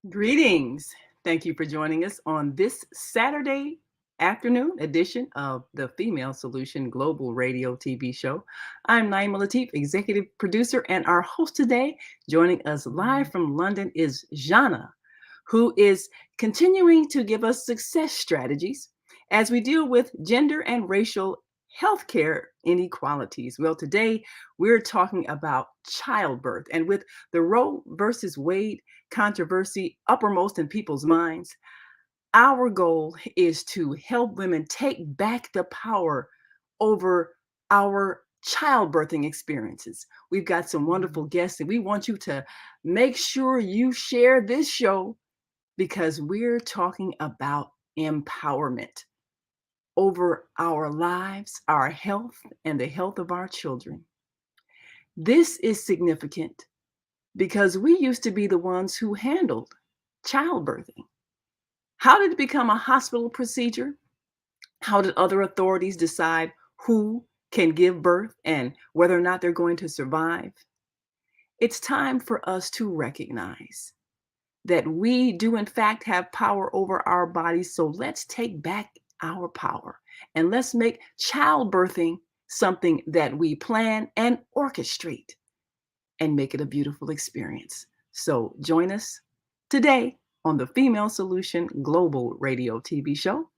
Greetings. Thank you for joining us on this Saturday afternoon edition of the Female Solution Global Radio TV show. I'm Naima Latif, executive producer, and our host today, joining us live from London, is Zhana, who is continuing to give us success strategies as we deal with gender and racial healthcare inequalities. Well, today we're talking about childbirth, and with the Roe versus Wade controversy uppermost in people's minds, our goal is to help women take back the power over our childbirthing experiences. We've got some wonderful guests, and we want you to make sure you share this show because we're talking about empowerment over our lives, our health, and the health of our children. This is significant because we used to be the ones who handled childbirthing. How did it become a hospital procedure? How did other authorities decide who can give birth and whether or not they're going to survive? It's time for us to recognize that we do, in fact, have power over our bodies. So let's take back our power and let's make childbirthing something that we plan and orchestrate and make it a beautiful experience. So join us today on the Female Solution Global Radio TV show.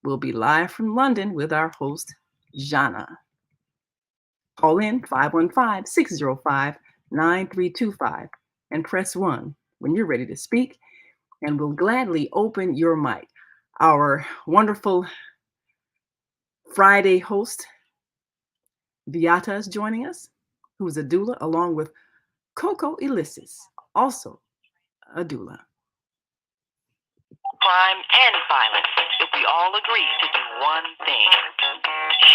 We'll be live from London with our host, Zhana. Call in 515-605-9325 and press 1 when you're ready to speak, and we'll gladly open your mic. Our wonderful Friday host, Viyahta, is joining us, who's a doula, along with Coco Elisis, also a doula. Crime and violence if we all agree to do one thing: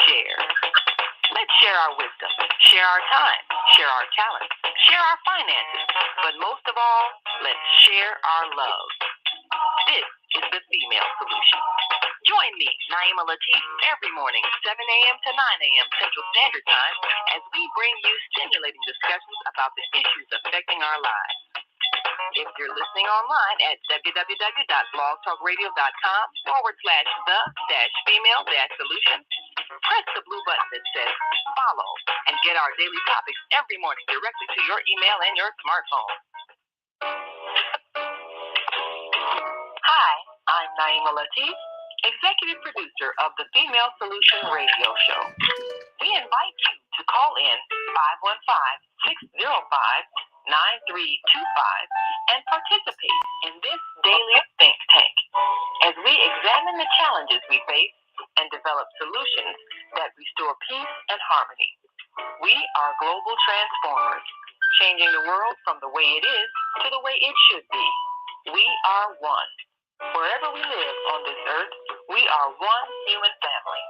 share. Let's share our wisdom, share our time, share our talents, share our finances, but most of all, let's share our love. This is the Female Solution. Join me, Naima Latif, every morning, 7 a.m. to 9 a.m. Central Standard Time, as we bring you stimulating discussions about the issues affecting our lives. If you're listening online at www.blogtalkradio.com/the-female-solution, press the blue button that says follow and get our daily topics every morning directly to your email and your smartphone. Hi, I'm Naima Latif, executive producer of the Female Solution radio show. We invite you to call in 515-605-9325 and participate in this daily think tank as we examine the challenges we face and develop solutions that restore peace and harmony. We are global transformers, changing the world from the way it is to the way it should be. We are one. Wherever we live on this earth, we are one human family.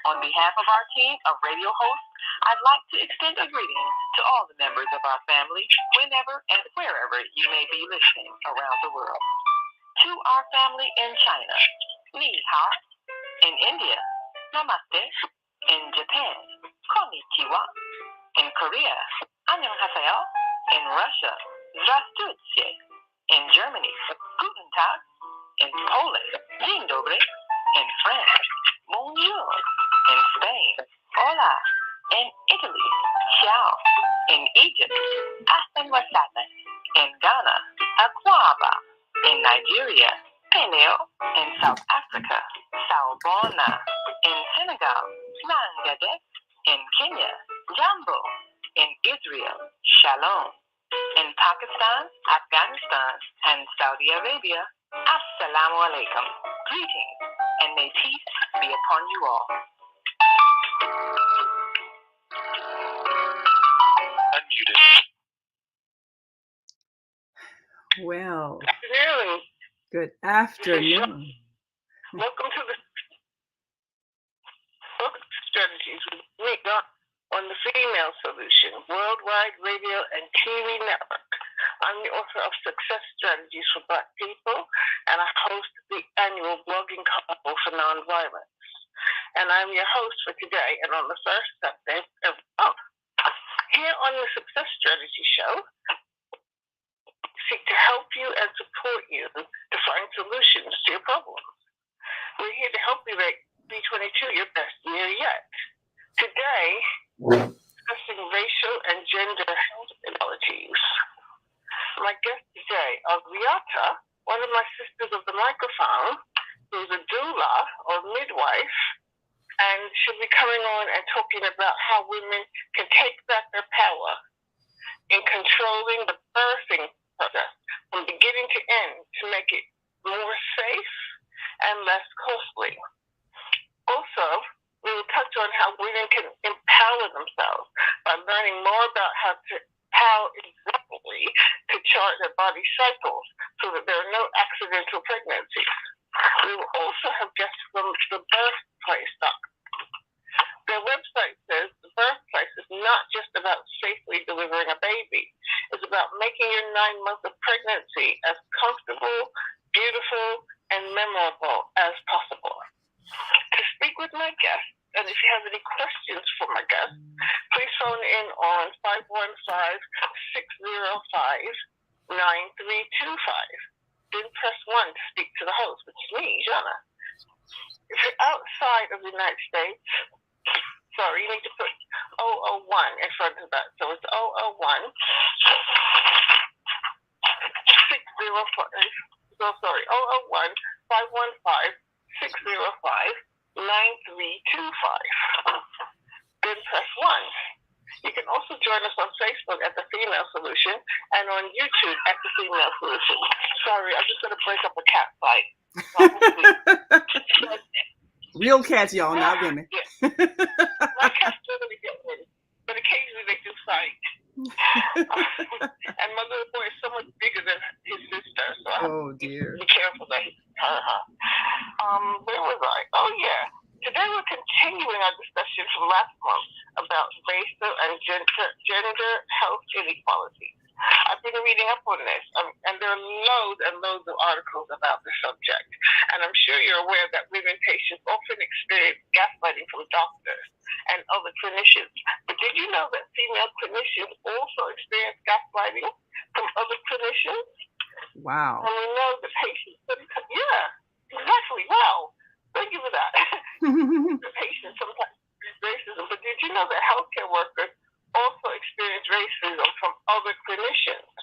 On behalf of our team of radio hosts, I'd like to extend a greeting to all the members of our family, whenever and wherever you may be listening around the world. To our family in China, ni hao. In India, namaste. In Japan, konnichiwa. In Korea, annyeonghaseyo. In Russia, здравствуйте. In Germany, guten Tag. In Poland, dzień dobry. In France, bonjour. In Spain, hola. In Italy, ciao. In Egypt, ahlan wa sahlan. In Ghana, akwaba. In Nigeria, peleo. In South Africa, sawubona. In Senegal, langade. In Kenya, jambo. In Israel, shalom. In Pakistan, Afghanistan, and Saudi Arabia, assalamu alaikum. Greetings, and may peace be upon you all. Unmuted. Well, Afternoon. good afternoon. Welcome to the Book Strategies with me on the Female Solution, Worldwide Radio and TV Network. I'm the author of Success Strategies for Black People, and I host the annual blogging carnival for nonviolence. And I'm your host for today, and on the first Sunday of the month. Here on the Success Strategy Show, seek to help you and support you to find solutions to your problems. We're here to help you make 2022 your best year yet. Today, we're discussing racial and gender health inequalities. My guests today are Viyahta, one of my sisters of the microphone, who's a doula or midwife, and she'll be coming on and talking about how women can take back their power in controlling the birthing process from beginning to end to make it more safe and less costly. Also, we will touch on how women can empower themselves by learning more about how exactly to chart their body cycles so that there are no accidental pregnancies. We will also have guests from the birthplace.com. Their website says the birthplace is not just about safely delivering a baby. It's about making your 9 months of pregnancy as comfortable, beautiful, and memorable as possible. To speak with my guests, and if you have any questions for my guests, please phone in on 515-605-9325. Then press 1 to speak to the host, which is me, Zhana. If you're outside of the United States, sorry, you need to put 001 in front of that. So it's 001 605. So sorry, 001 515 605 9325. Then press 1. You can also join us on Facebook at The Female Solution and on YouTube at The Female Solution. Sorry, I'm just going to break up a cat fight. Real cats, y'all, not women. Yeah. My cats totally get women, but occasionally they do fight. And my little boy is so much bigger than his sister, so I have to be careful that he's her. Where was I? Oh, yeah. Today we're continuing our discussion from last month about racial and gender health inequalities. I've been reading up on this, and there are loads and loads of articles about the subject. And I'm sure you're aware that women patients often experience gaslighting from doctors and other clinicians. But did you know that female clinicians also experience gaslighting from other clinicians? Wow. And we know that patients, yeah, exactly. Wow. Thank you for that. The patients sometimes experience racism, but did you know that healthcare workers also experience racism from other clinicians?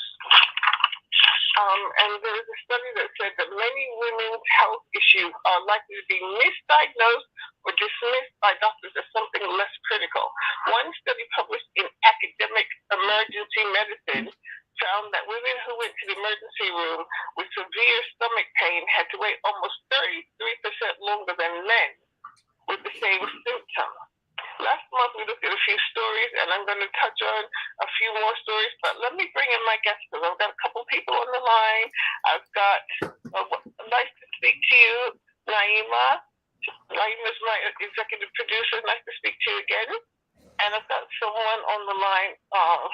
And there is a study that said that many women's health issues are likely to be misdiagnosed or dismissed by doctors as something less critical. One study published in Academic Emergency Medicine found that women who went to the emergency room with severe stomach pain had to wait almost 33% longer than men with the same symptoms. Last month we looked at a few stories, and I'm going to touch on a few more stories, but let me bring in my guests because I've got a couple people on the line. I've got, nice to speak to you, Naima. Naima is my executive producer. Nice to speak to you again. And I've got someone on the line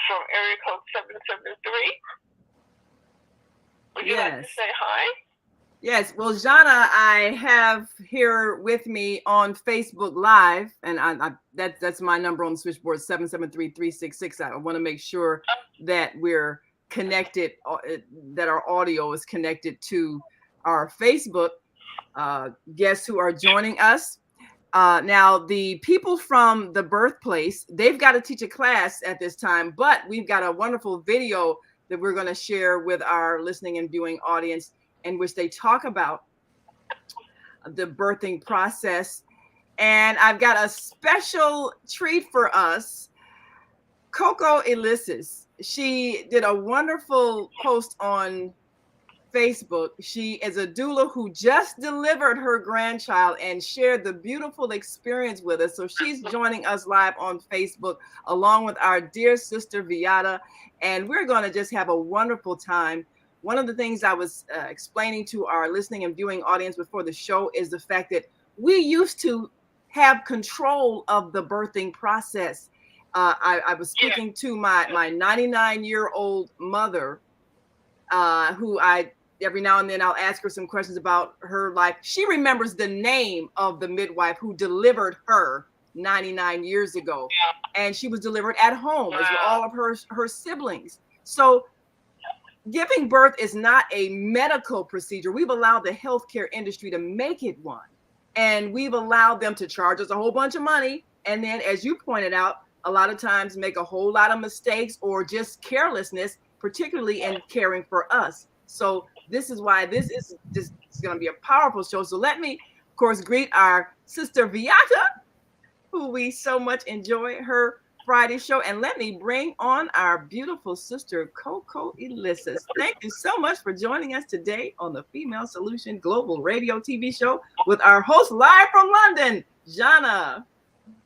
from area code 773. Would you like to say hi? Yes. Well, Zhana, I have here with me on Facebook Live, and that's my number on the switchboard, 773-366. I want to make sure that we're connected, that our audio is connected to our Facebook guests who are joining us. Now, the people from the birthplace, they've got to teach a class at this time, but we've got a wonderful video that we're going to share with our listening and viewing audience in which they talk about the birthing process. And I've got a special treat for us. Coco Elisis, she did a wonderful post on Facebook. She is a doula who just delivered her grandchild and shared the beautiful experience with us. So she's joining us live on Facebook along with our dear sister Viyahta, and we're going to just have a wonderful time. One of the things I was explaining to our listening and viewing audience before the show is the fact that we used to have control of the birthing process. I was speaking to my 99-year-old mother, who every now and then I'll ask her some questions about her life. She remembers the name of the midwife who delivered her 99 years ago, and she was delivered at home as with all of her siblings. So giving birth is not a medical procedure. We've allowed the healthcare industry to make it one. And we've allowed them to charge us a whole bunch of money. And then, as you pointed out, a lot of times make a whole lot of mistakes or just carelessness, particularly in caring for us. So this is why this is just going to be a powerful show. So let me, of course, greet our sister Viyahta, who we so much enjoy her Friday show. And let me bring on our beautiful sister, Coco Elyssus. Thank you so much for joining us today on the Female Solution Global Radio TV show with our host live from London, Zhana.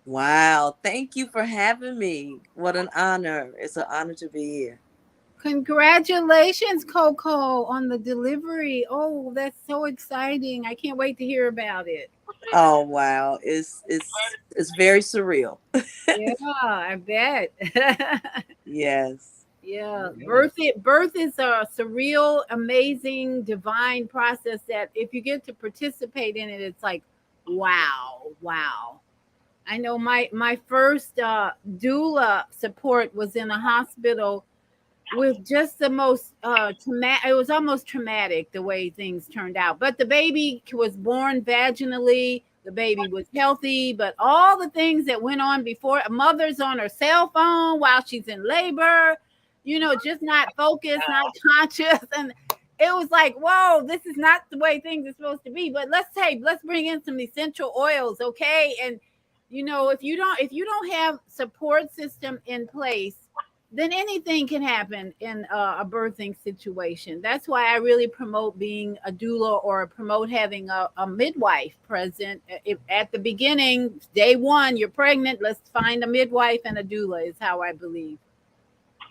Wow. Thank you for having me. What an honor. It's an honor to be here. Congratulations, Coco, on the delivery. Oh, that's so exciting. I can't wait to hear about it. Oh wow. It's very surreal. Yeah, I bet. Yes. Yeah. Birth is a surreal, amazing, divine process that if you get to participate in it, it's like, wow. I know my first doula support was in a hospital with just the most traumatic. It was almost traumatic the way things turned out. But the baby was born vaginally. The baby was healthy, but all the things that went on before, a mother's on her cell phone while she's in labor, just not focused, not conscious. And it was like, whoa, this is not the way things are supposed to be. But let's bring in some essential oils, okay? And if you don't have support system in place, then anything can happen in a birthing situation. That's why I really promote being a doula or promote having a midwife present. If at the beginning, day one, you're pregnant, let's find a midwife and a doula is how I believe.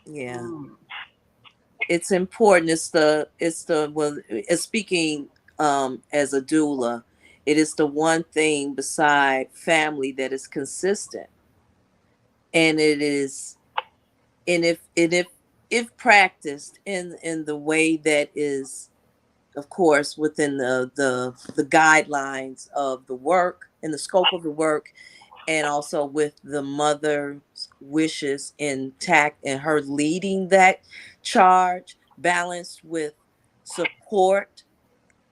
Yeah. It's important. Speaking as a doula, it is the one thing beside family that is consistent. And it is, and if practiced in the way that is, of course, within the guidelines of the work and the scope of the work, and also with the mother's wishes intact and her leading that charge, balanced with support,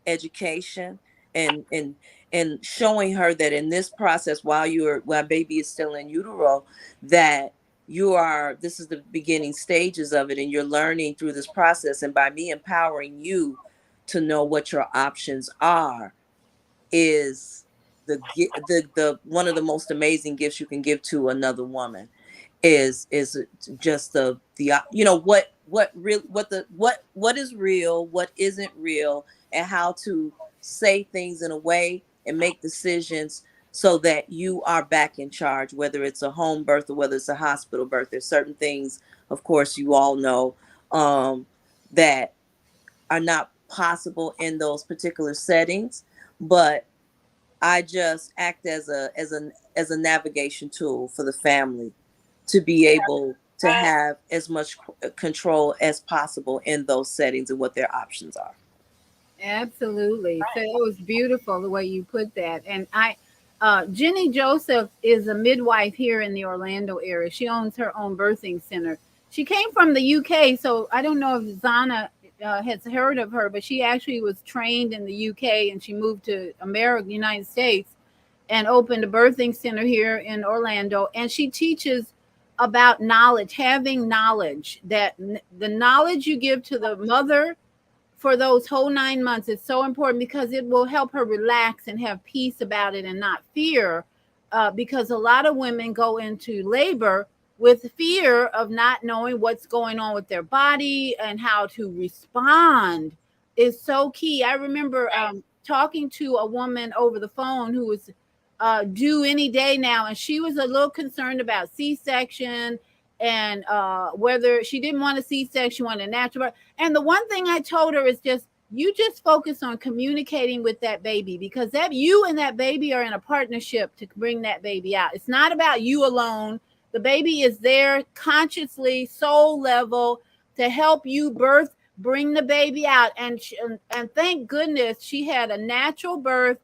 education, and showing her that in this process, while baby is still in utero, that this is the beginning stages of it, and you're learning through this process. And by me empowering you to know what your options are is the one of the most amazing gifts you can give to another woman is just the what is real, what isn't real, and how to say things in a way and make decisions so that you are back in charge, whether it's a home birth or whether it's a hospital birth. There's certain things, of course, you all know, that are not possible in those particular settings, but I just act as a navigation tool for the family to be able to have as much control as possible in those settings and what their options are. Absolutely. So it was beautiful the way you put that. And Jenny Joseph is a midwife here in the Orlando area. She owns her own birthing center. She came from the UK, so I don't know if Zhana has heard of her, but she actually was trained in the UK and she moved to America, United States, and opened a birthing center here in Orlando. And she teaches about knowledge, having knowledge, that the knowledge you give to the mother for those whole 9 months is so important because it will help her relax and have peace about it and not fear. Because a lot of women go into labor with fear of not knowing what's going on with their body, and how to respond is so key. I remember talking to a woman over the phone who was due any day now, and she was a little concerned about C-section and whether she didn't want a C-section, she wanted a natural birth. And the one thing I told her is you just focus on communicating with that baby, because that you and that baby are in a partnership to bring that baby out. It's not about you alone. The baby is there consciously, soul level, to help you bring the baby out. And thank goodness she had a natural birth.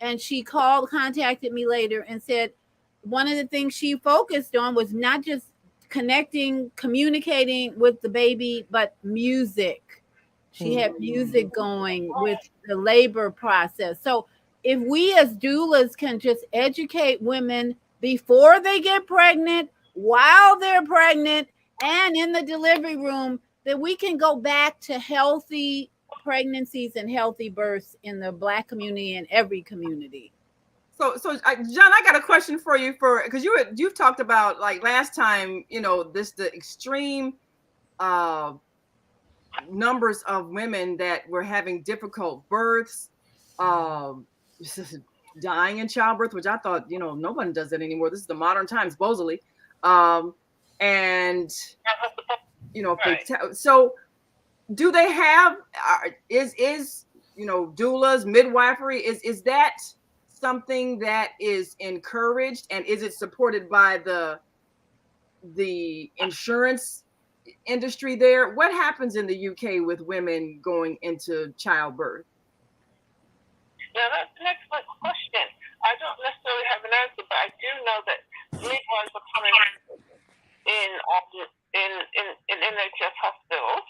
And she contacted me later and said one of the things she focused on was not just connecting, communicating with the baby, but music. She had music going with the labor process. So if we as doulas can just educate women before they get pregnant, while they're pregnant, and in the delivery room, then we can go back to healthy pregnancies and healthy births in the Black community and every community. So, John, I got a question for you because you've talked about, like, last time, the extreme numbers of women that were having difficult births, dying in childbirth, which I thought, no one does that anymore. This is the modern times, supposedly. And, Right. so do they have, doulas, midwifery, is that something that is encouraged, and is it supported by the insurance industry there? What happens in the UK with women going into childbirth? Now, that's an excellent question. I don't necessarily have an answer, but I do know that midwives are coming in NHS hospitals.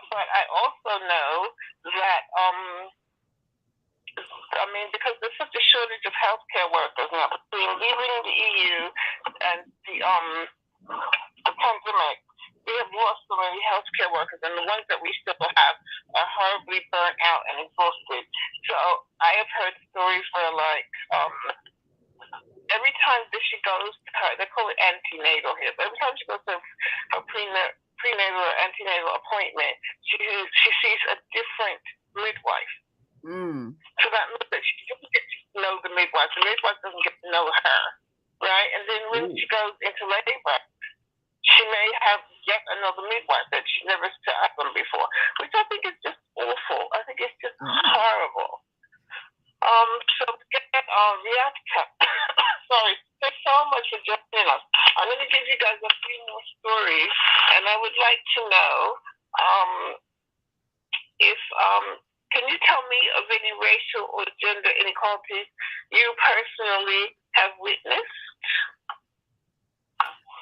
But I also know that, because there's such a shortage of healthcare workers now, between leaving the EU and the pandemic, we have lost so many healthcare workers, and the ones that we still have are horribly burnt out and exhausted. So I have heard stories where, like, every time that she goes to her, they call it antenatal here, but every time she goes to her prenatal or antenatal appointment, she sees a different midwife. So that means that she doesn't get to know the midwife. The midwife doesn't get to know her, right? And then when she goes into labor, she may have yet another midwife that she never sat on before, which I think is just awful. I think it's just horrible. So again, Viyahta, sorry, thanks so much for joining us. I'm going to give you guys a few more stories, and I would like to know if can you tell me of any racial or gender inequalities you personally have witnessed?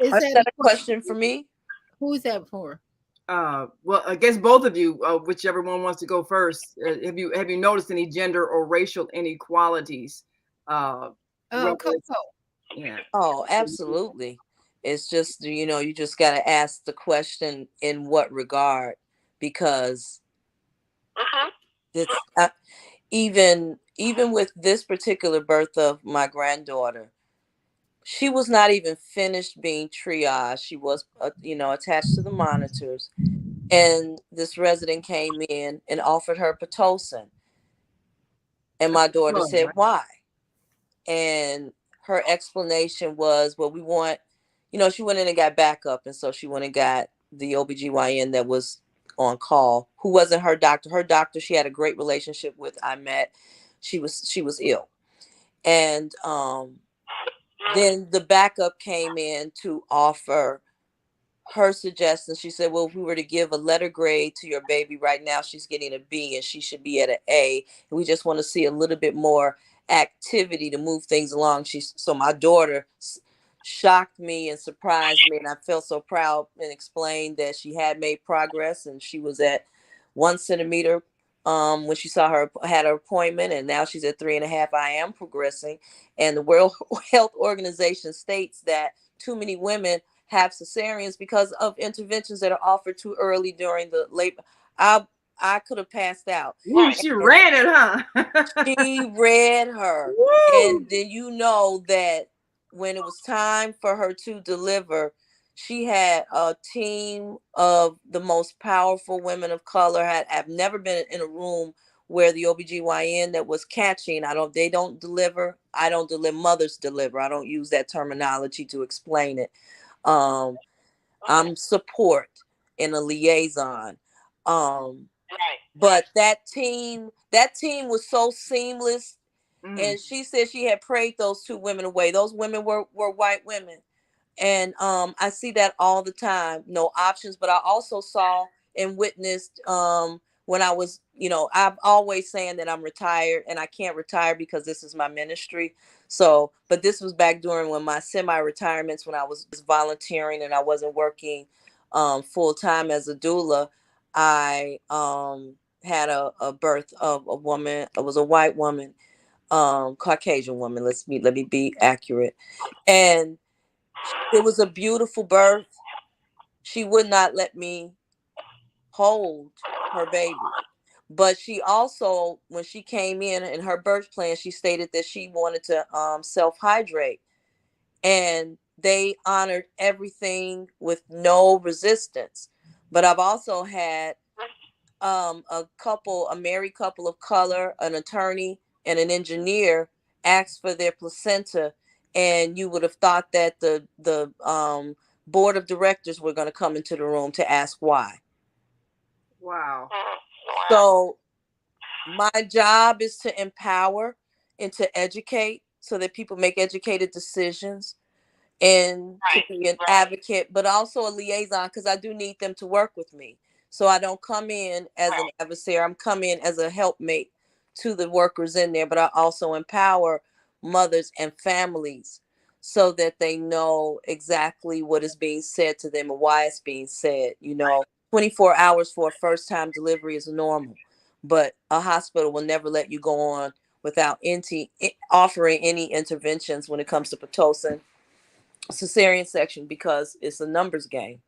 Is that a question for me? Who's that for? Well, I guess both of you, whichever one wants to go first. Have you noticed any gender or racial inequalities? Coco. Yeah. Oh, absolutely. It's just, you just got to ask the question in what regard, because it's even with this particular birth of my granddaughter, she was not even finished being triaged. She was, attached to the monitors, and this resident came in and offered her Pitocin, and my daughter said, "Why?" And her explanation was, "Well, we want," she went in and got backup, and so she went and got the OBGYN that was on call, who wasn't her doctor. Her doctor, she had a great relationship with. I met. She was ill, and then the backup came in to offer her suggestion. She said, "Well, if we were to give a letter grade to your baby right now, she's getting a B and she should be at an A. And we just want to see a little bit more activity to move things along." So my daughter shocked me and surprised me, and I felt so proud, and explained that she had made progress, and she was at 1 centimeter when she had her appointment, and now she's at 3.5. I am progressing, and the World Health Organization states that too many women have cesareans because of interventions that are offered too early during the labor. I could have passed out. Ooh, she read it, huh? She read her. Woo! And then that when it was time for her to deliver, she had a team of the most powerful women of color. I've never been in a room where the OBGYN that was catching, they don't deliver. I don't deliver, mothers deliver. I don't use that terminology to explain it. I'm support and a liaison. But that team was so seamless. And she said she had prayed those two women away. Those women were white women. And I see that all the time. No options. But I also saw and witnessed when I was, I've always saying that I'm retired, and I can't retire because this is my ministry. So, but this was back during when my semi-retirements, when I was volunteering and I wasn't working full time as a doula. I had a birth of a woman. It was a white woman, Caucasian woman. Let me be accurate. And it was a beautiful birth. She would not let me hold her baby. But she also, when she came in her birth plan, she stated that she wanted to self-hydrate. And they honored everything with no resistance. But I've also had a married couple of color, an attorney and an engineer asked for their placenta, and you would have thought that the board of directors were going to come into the room to ask why. Wow. So my job is to empower and to educate so that people make educated decisions, and to be an advocate, but also a liaison, because I do need them to work with me. So I don't come in as an adversary. I'm coming in as a helpmate to the workers in there, but I also empower mothers and families so that they know exactly what is being said to them and why it's being said. 24 hours for a first time delivery is normal, but a hospital will never let you go on without offering any interventions when it comes to Pitocin cesarean section, because it's a numbers game.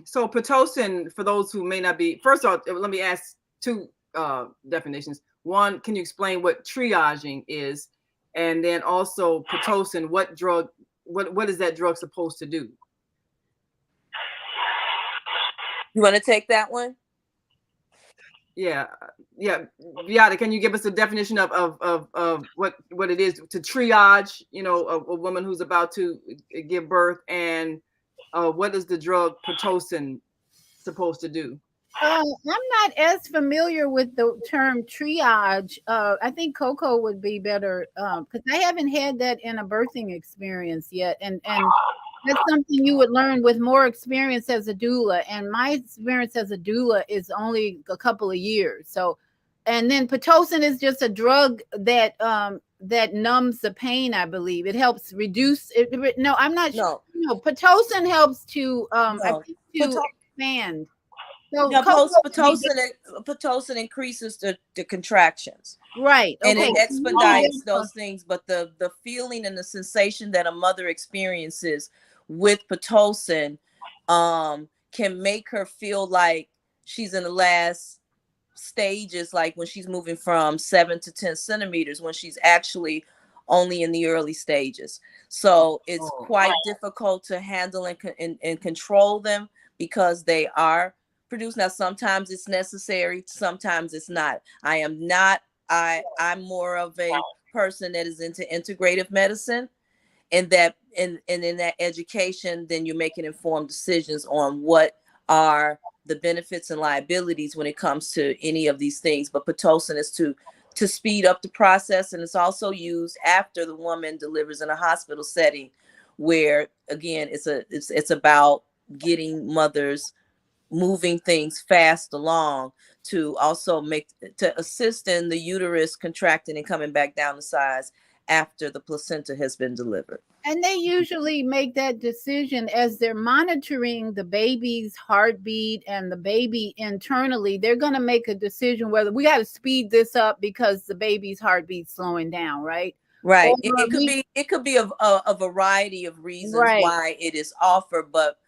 So Pitocin, for those who may not be, first off, let me ask two definitions. One, can you explain what triaging is? And then also Pitocin, what is that drug supposed to do? You want to take that one? Yeah. Viyahta, can you give us a definition of what it is to triage, a woman who's about to give birth, and what is the drug Pitocin supposed to do? I'm not as familiar with the term triage. I think Coco would be better because I haven't had that in a birthing experience yet, and that's something you would learn with more experience as a doula. And my experience as a doula is only a couple of years. So, and then Pitocin is just a drug that that numbs the pain. I believe it helps reduce it. No, I'm not sure. No, Pitocin helps to I think to expand. So Pitocin increases the contractions. Right. Okay. And it expedites those things. But the feeling and the sensation that a mother experiences with Pitocin can make her feel like she's in the last stages, like when she's moving from 7 to 10 centimeters, when she's actually only in the early stages. So it's quite difficult to handle and control them, because they are produced. Now, sometimes it's necessary, sometimes it's not. I'm more of a person that is into integrative medicine, and that in that education, then you're making informed decisions on what are the benefits and liabilities when it comes to any of these things. But Pitocin is to speed up the process, and it's also used after the woman delivers in a hospital setting, where again it's about getting mothers moving things fast along, to also to assist in the uterus contracting and coming back down to size after the placenta has been delivered. And they usually make that decision as they're monitoring the baby's heartbeat and the baby internally. They're going to make a decision whether we got to speed this up because the baby's heartbeat's slowing down, right? Right. It could be a variety of reasons why it is offered, but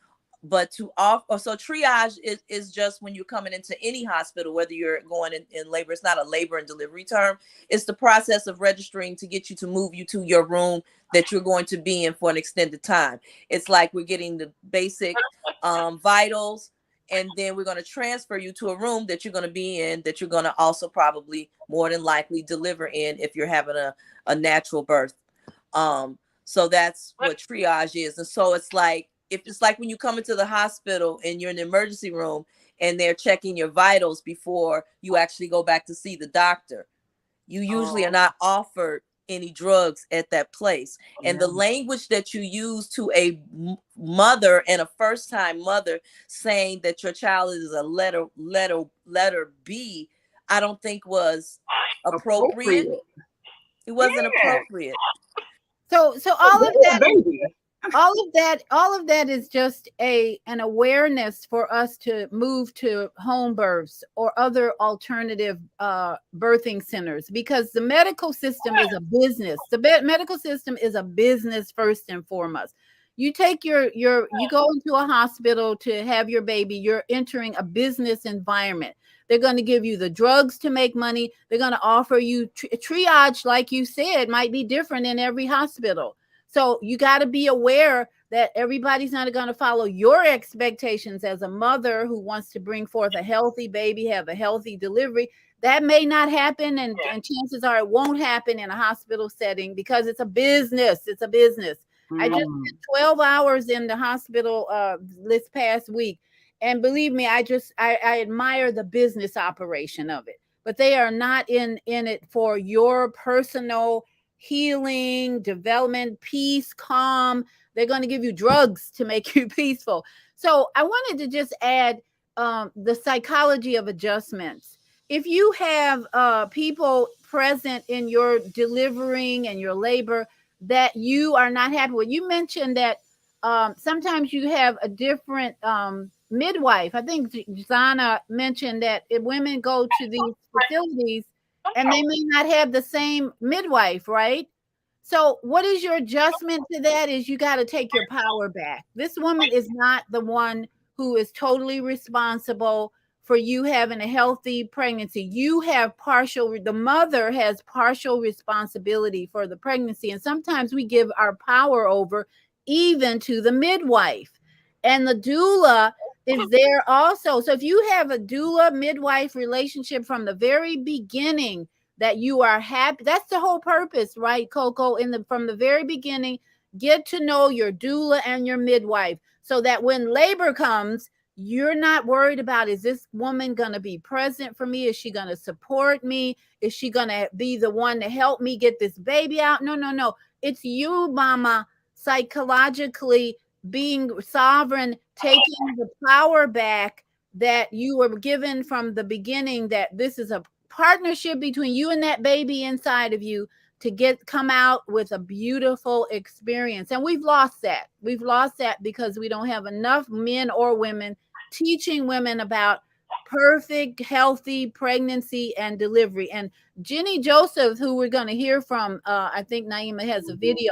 to offer, so triage is just when you're coming into any hospital, whether you're going in labor. It's not a labor and delivery term. It's the process of registering to get you to move you to your room that you're going to be in for an extended time. It's like we're getting the basic vitals, and then we're going to transfer you to a room that you're going to be in, that you're going to also probably more than likely deliver in if you're having a natural birth. So that's what triage is. And so it's like, if it's like when you come into the hospital and you're in the emergency room and they're checking your vitals before you actually go back to see the doctor, you usually are not offered any drugs at that place. And the language that you use to a mother and a first-time mother saying that your child is a letter B, I don't think was appropriate. It wasn't appropriate. So all of that, all of that is just an awareness for us to move to home births or other alternative birthing centers, because the medical system is a business. The medical system is a business first and foremost. You take you go into a hospital to have your baby, you're entering a business environment. They're going to give you the drugs to make money. They're going to offer you triage, like you said, might be different in every hospital. So you got to be aware that everybody's not going to follow your expectations as a mother who wants to bring forth a healthy baby, have a healthy delivery. That may not happen, and chances are it won't happen in a hospital setting, because it's a business. It's a business. I just spent 12 hours in the hospital this past week. And believe me, I admire the business operation of it, but they are not in it for your personal healing, development, peace, calm. They're going to give you drugs to make you peaceful. So I wanted to just add the psychology of adjustments. If you have people present in your delivering and your labor that you are not happy with, you mentioned that sometimes you have a different midwife. I think Zhana mentioned that if women go to these facilities and they may not have the same midwife, right? So what is your adjustment to that? Is you got to take your power back. This woman is not the one who is totally responsible for you having a healthy pregnancy. You have the mother has partial responsibility for the pregnancy. And sometimes we give our power over even to the midwife. And the doula is there also. So if you have a doula midwife relationship from the very beginning, that you are happy, that's the whole purpose, right, Coco? From the very beginning, get to know your doula and your midwife, so that when labor comes, you're not worried about, is this woman going to be present for me? Is she going to support me? Is she going to be the one to help me get this baby out? No. It's you, mama, psychologically being sovereign, taking the power back that you were given from the beginning, that this is a partnership between you and that baby inside of you to come out with a beautiful experience. And we've lost that. We've lost that because we don't have enough men or women teaching women about perfect, healthy pregnancy and delivery. And Jenny Joseph, who we're going to hear from, I think Naima has a video,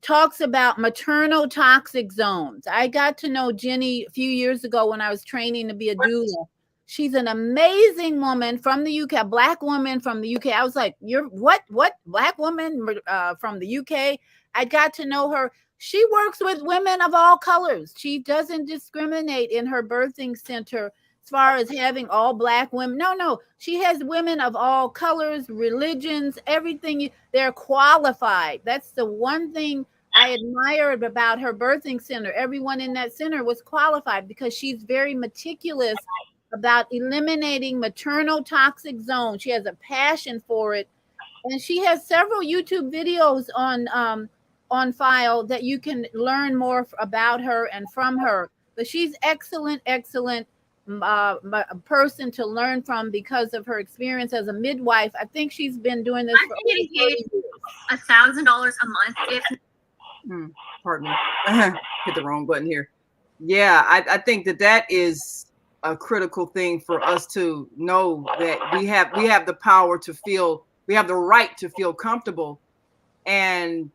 talks about maternal toxic zones. I got to know Jenny a few years ago when I was training to be a doula. She's an amazing woman from the UK, a Black woman from the UK. I was like, you're what Black woman from the UK? I got to know her. She works with women of all colors. She doesn't discriminate in her birthing center as far as having all Black women. No. She has women of all colors, religions, everything. They're qualified. That's the one thing I admired about her birthing center. Everyone in that center was qualified because she's very meticulous about eliminating maternal toxic zones. She has a passion for it. And she has several YouTube videos on file that you can learn more about her and from her. But she's excellent person to learn from because of her experience as a midwife. I think she's been doing this for over 30 years. $1,000 a month if pardon me. Hit the wrong button here. Yeah, I think that is a critical thing for us to know, that we have the power to feel, we have the right to feel comfortable. And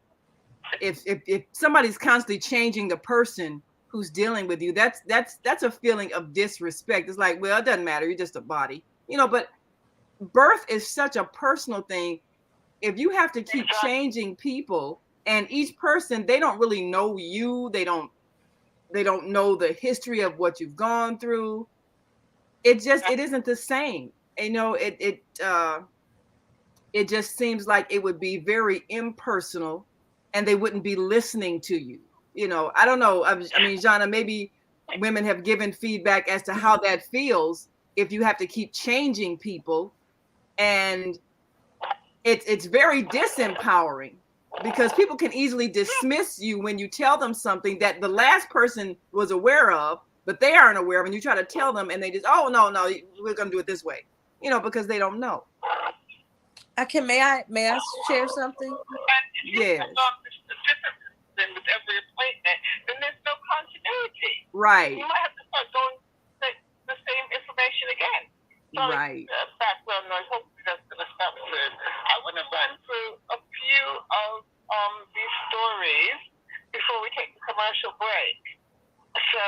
if somebody's constantly changing the person who's dealing with you, that's a feeling of disrespect. It's like, well, it doesn't matter, you're just a body, but birth is such a personal thing. If you have to keep changing people, and each person, they don't really know you, they don't know the history of what you've gone through. It isn't the same. It just seems like it would be very impersonal, and they wouldn't be listening to you. I don't know. I mean, Zhana, maybe women have given feedback as to how that feels if you have to keep changing people, and it's very disempowering, because people can easily dismiss you when you tell them something that the last person was aware of, but they aren't aware of, and you try to tell them and they just, oh no, we're gonna do it this way, because they don't know. May I share something? Yes. Then with every appointment, then there's no continuity. Right. You might have to start going the same information again. Sorry, right. Background noise. Hopefully that's going to stop soon. I want to run through a few of these stories before we take the commercial break. So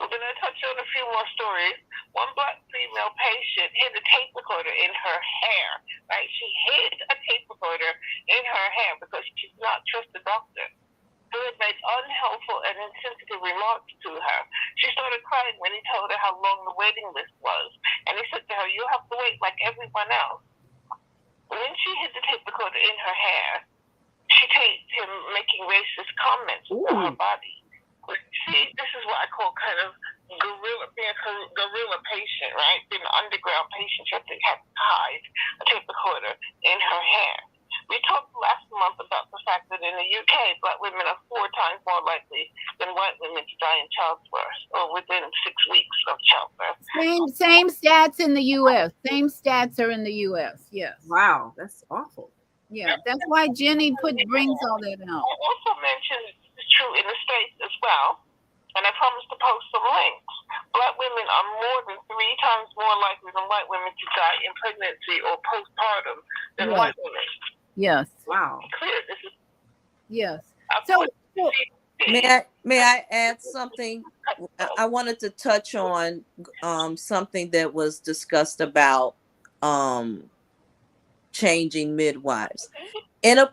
we're going to touch on a few more stories. One Black female patient hid a tape recorder in her hair. Right, she hid a tape recorder in her hair because she did not trust the doctor, who had made unhelpful and insensitive remarks to her. She started crying when he told her how long the waiting list was, and he said to her, "You have to wait like everyone else." When she hid the tape recorder in her hair, she taped him making racist comments about her body. See, this is what I call kind of being a guerrilla patient, right? Being an underground patient, you have to hide a tape recorder in her hair. We talked last month about the fact that in the UK, Black women are 4 times more likely than white women to die in childbirth, or within 6 weeks of childbirth. Same stats in the U.S. Same stats are in the U.S. Yes. Wow, that's awful. Yeah, that's why Jenny brings all that out. I also mentioned it's true in the States as well, and I promised to post some links. Black women are more than 3 times more likely than white women to die in pregnancy or postpartum than white women. Yes. Wow. Clear. This is. Yes. So may I add something? I wanted to touch on something that was discussed about changing midwives in a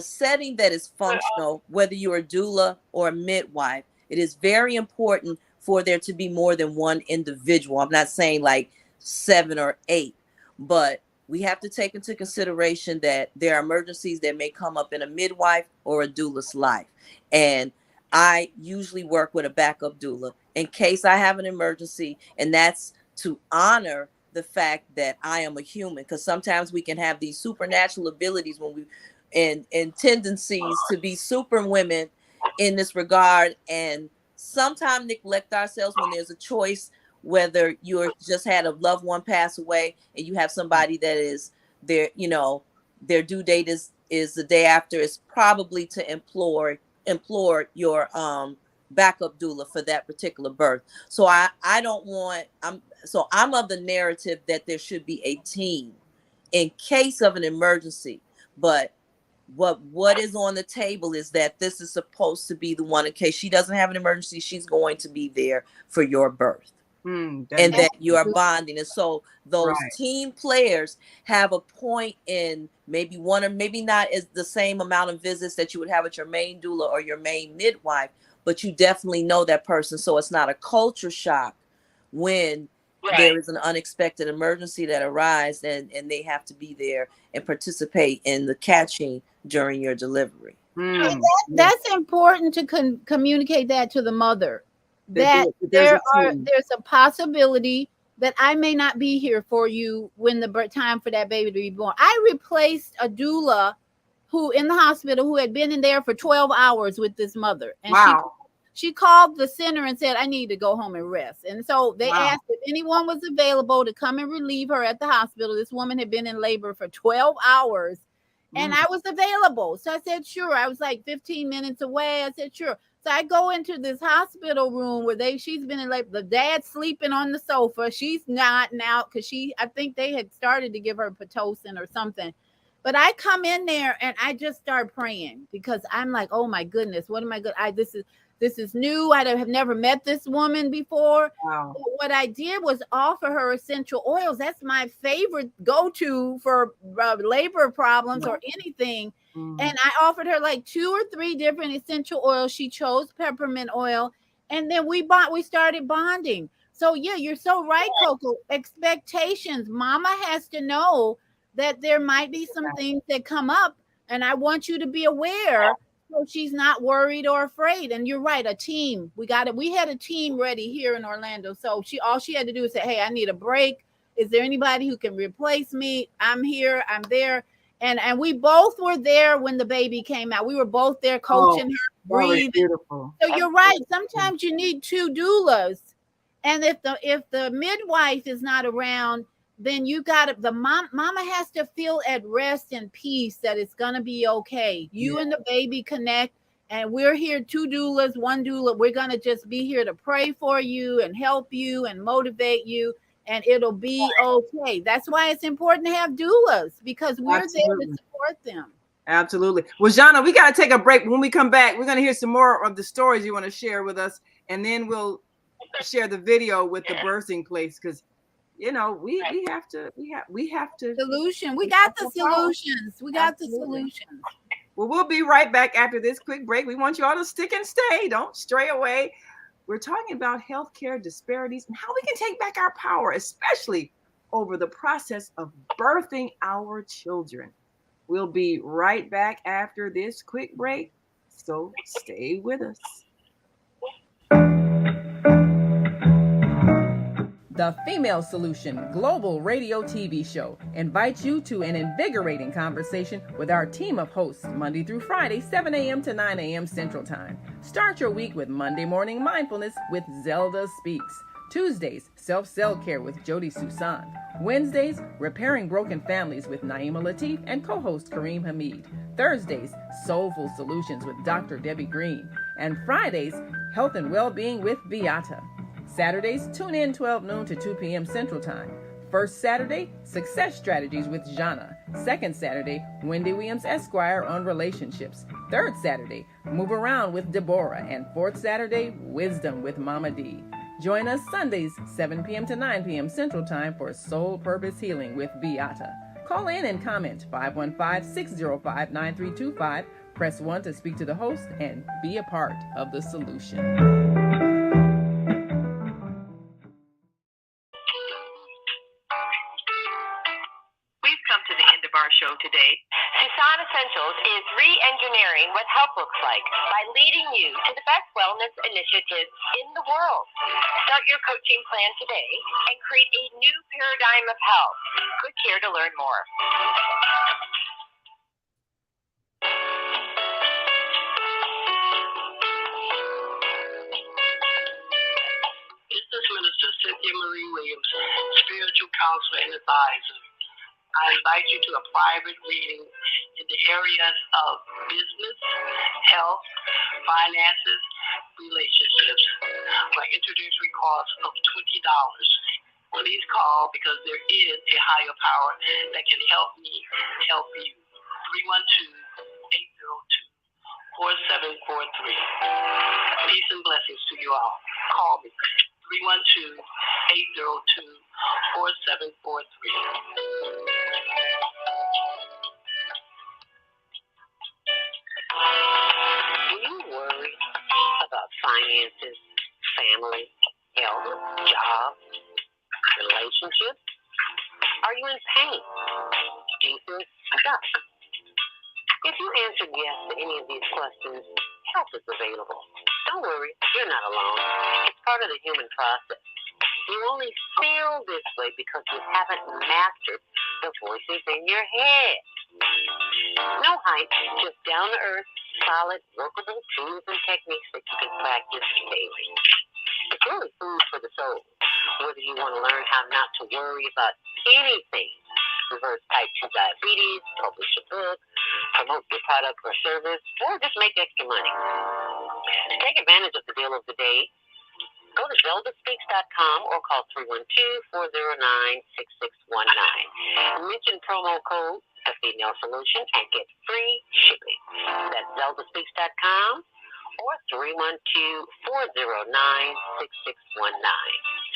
setting that is functional. Whether you're a doula or a midwife, it is very important for there to be more than one individual. I'm not saying like 7 or 8, but we have to take into consideration that there are emergencies that may come up in a midwife or a doula's life. And I usually work with a backup doula in case I have an emergency, and that's to honor the fact that I am a human, because sometimes we can have these supernatural abilities when we and tendencies to be super women in this regard, and sometimes neglect ourselves when there's a choice, whether you're just had a loved one pass away and you have somebody that is their due date is the day after. It's probably to implore your backup doula for that particular birth. So I'm of the narrative that there should be a team in case of an emergency. But what is on the table is that this is supposed to be the one in case she doesn't have an emergency, she's going to be there for your birth. And that you are bonding. And so those team players have a point in maybe one or maybe not as the same amount of visits that you would have with your main doula or your main midwife, but you definitely know that person. So it's not a culture shock when there is an unexpected emergency that arises, and they have to be there and participate in the catching during your delivery. That's important to communicate that to the mother. That there's a possibility that I may not be here for you when the time for that baby to be born. I replaced a doula who in the hospital who had been in there for 12 hours with this mother. And she called the center and said, "I need to go home and rest." And so they asked if anyone was available to come and relieve her at the hospital. This woman had been in labor for 12 hours and I was available. So I said, sure. I was like 15 minutes away. I said, sure. So I go into this hospital room where she's been in labor. The dad's sleeping on the sofa. She's not now because I think they had started to give her Pitocin or something. But I come in there and I just start praying because I'm like, oh my goodness, what am I good? This is new. I have never met this woman before. Wow. But what I did was offer her essential oils. That's my favorite go-to for labor problems or anything. And I offered her like 2 or 3 different essential oils. She chose peppermint oil. And then we started bonding. So yeah, you're so right, Coco. Expectations. Mama has to know that there might be some things that come up. And I want you to be aware so she's not worried or afraid. And you're right, a team. We had a team ready here in Orlando. So all she had to do is say, hey, I need a break. Is there anybody who can replace me? I'm here. I'm there. And we both were there when the baby came out. We were both there coaching her, breathing. Beautiful. So you're right. Sometimes you need two doulas. And if the midwife is not around, then you got the mama has to feel at rest and peace that it's going to be okay. You and the baby connect, and we're here, two doulas, one doula. We're going to just be here to pray for you and help you and motivate you, and it'll be okay. That's why it's important to have doulas, because we're there to support them. Absolutely. Well, Zhana, we got to take a break. When we come back, we're going to hear some more of the stories you want to share with us, and then we'll share the video with the birthing place, because we have to solution. We got the solutions. We got the solutions. Well, we'll be right back after this quick break. We want you all to stick and stay. Don't stray away. We're talking about healthcare disparities and how we can take back our power, especially over the process of birthing our children. We'll be right back after this quick break, so stay with us. The Female Solution Global Radio TV Show invites you to an invigorating conversation with our team of hosts Monday through Friday, 7 a.m. to 9 a.m. Central Time. Start your week with Monday Morning Mindfulness with Zelda Speaks. Tuesdays, Self-Cell Care with Jody Susan. Wednesdays, Repairing Broken Families with Naima Latif and co-host Kareem Hamid. Thursdays, Soulful Solutions with Dr. Debbie Green. And Fridays, Health and Wellbeing with Viyahta. Saturdays, tune in 12 noon to 2 p.m. Central Time. First Saturday, Success Strategies with Zhana. Second Saturday, Wendy Williams Esquire on relationships. Third Saturday, Move Around with Deborah. And fourth Saturday, Wisdom with Mama D. Join us Sundays, 7 p.m. to 9 p.m. Central Time for Soul Purpose Healing with Viyahta. Call in and comment 515-605-9325. Press 1 to speak to the host and be a part of the solution. Our show today. Susan Essentials is re-engineering what health looks like by leading you to the best wellness initiatives in the world. Start your coaching plan today and create a new paradigm of health. Click here to learn more. This is Minister Cynthia Marie Williams, spiritual counselor and advisor. I invite you to a private reading in the areas of business, health, finances, relationships for introductory cost of $20. Please call, because there is a higher power that can help me help you. 312-802-4743. Peace and blessings to you all. Call me. 312-802-4743. Do you worry about finances, family, health, job, relationships? Are you in pain? Do you feel stuck? If you answered yes to any of these questions, help is available. Don't worry, you're not alone. It's part of the human process. You only feel this way because you haven't mastered the voices in your head. No hype, just down-to-earth, solid, workable tools and techniques that you can practice daily. It's really food for the soul. Whether you want to learn how not to worry about anything, reverse type 2 diabetes, publish a book, promote your product or service, or just make extra money. To take advantage of the deal of the day, go to zeldaspeaks.com or call 312-409-6619. Mention promo code The Female Solution and get free shipping. That's zeldaspeaks.com or 312-409-6619.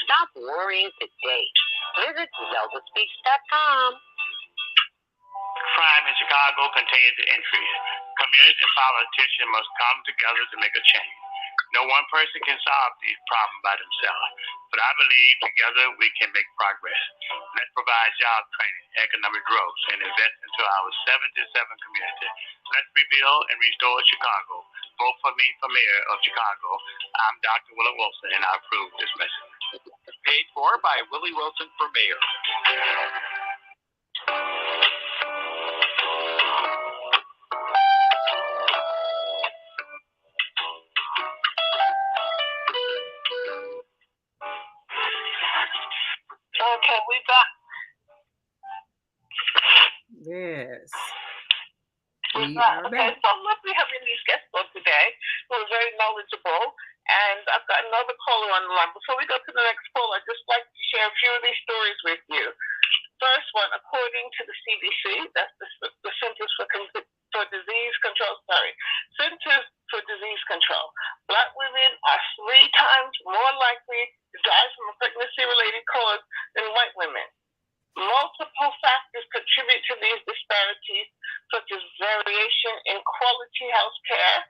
Stop worrying today. Visit zeldaspeaks.com. Crime in Chicago continues to increase. Communities and politicians must come together to make a change. No one person can solve these problems by themselves, but I believe together we can make progress. Let's provide job training, economic growth, and invest into our 77 communities. Let's rebuild and restore Chicago. Vote for me for mayor of Chicago. I'm Dr. Willow Wilson, and I approve this message. Paid for by Willie Wilson for mayor. Okay, we back. Yes. We're We back. are Okay, back. so lovely having these guests on today who are very knowledgeable. And I've got another caller on the line. Before we go to the next call, I'd just like to share a few of these stories with you. First one, according to the CDC, that's the Centers for Disease Control, Centers for Disease Control, Black women are 3 times more likely to die from a pregnancy-related cause than white women. Multiple factors contribute to these disparities, such as variation in quality health care,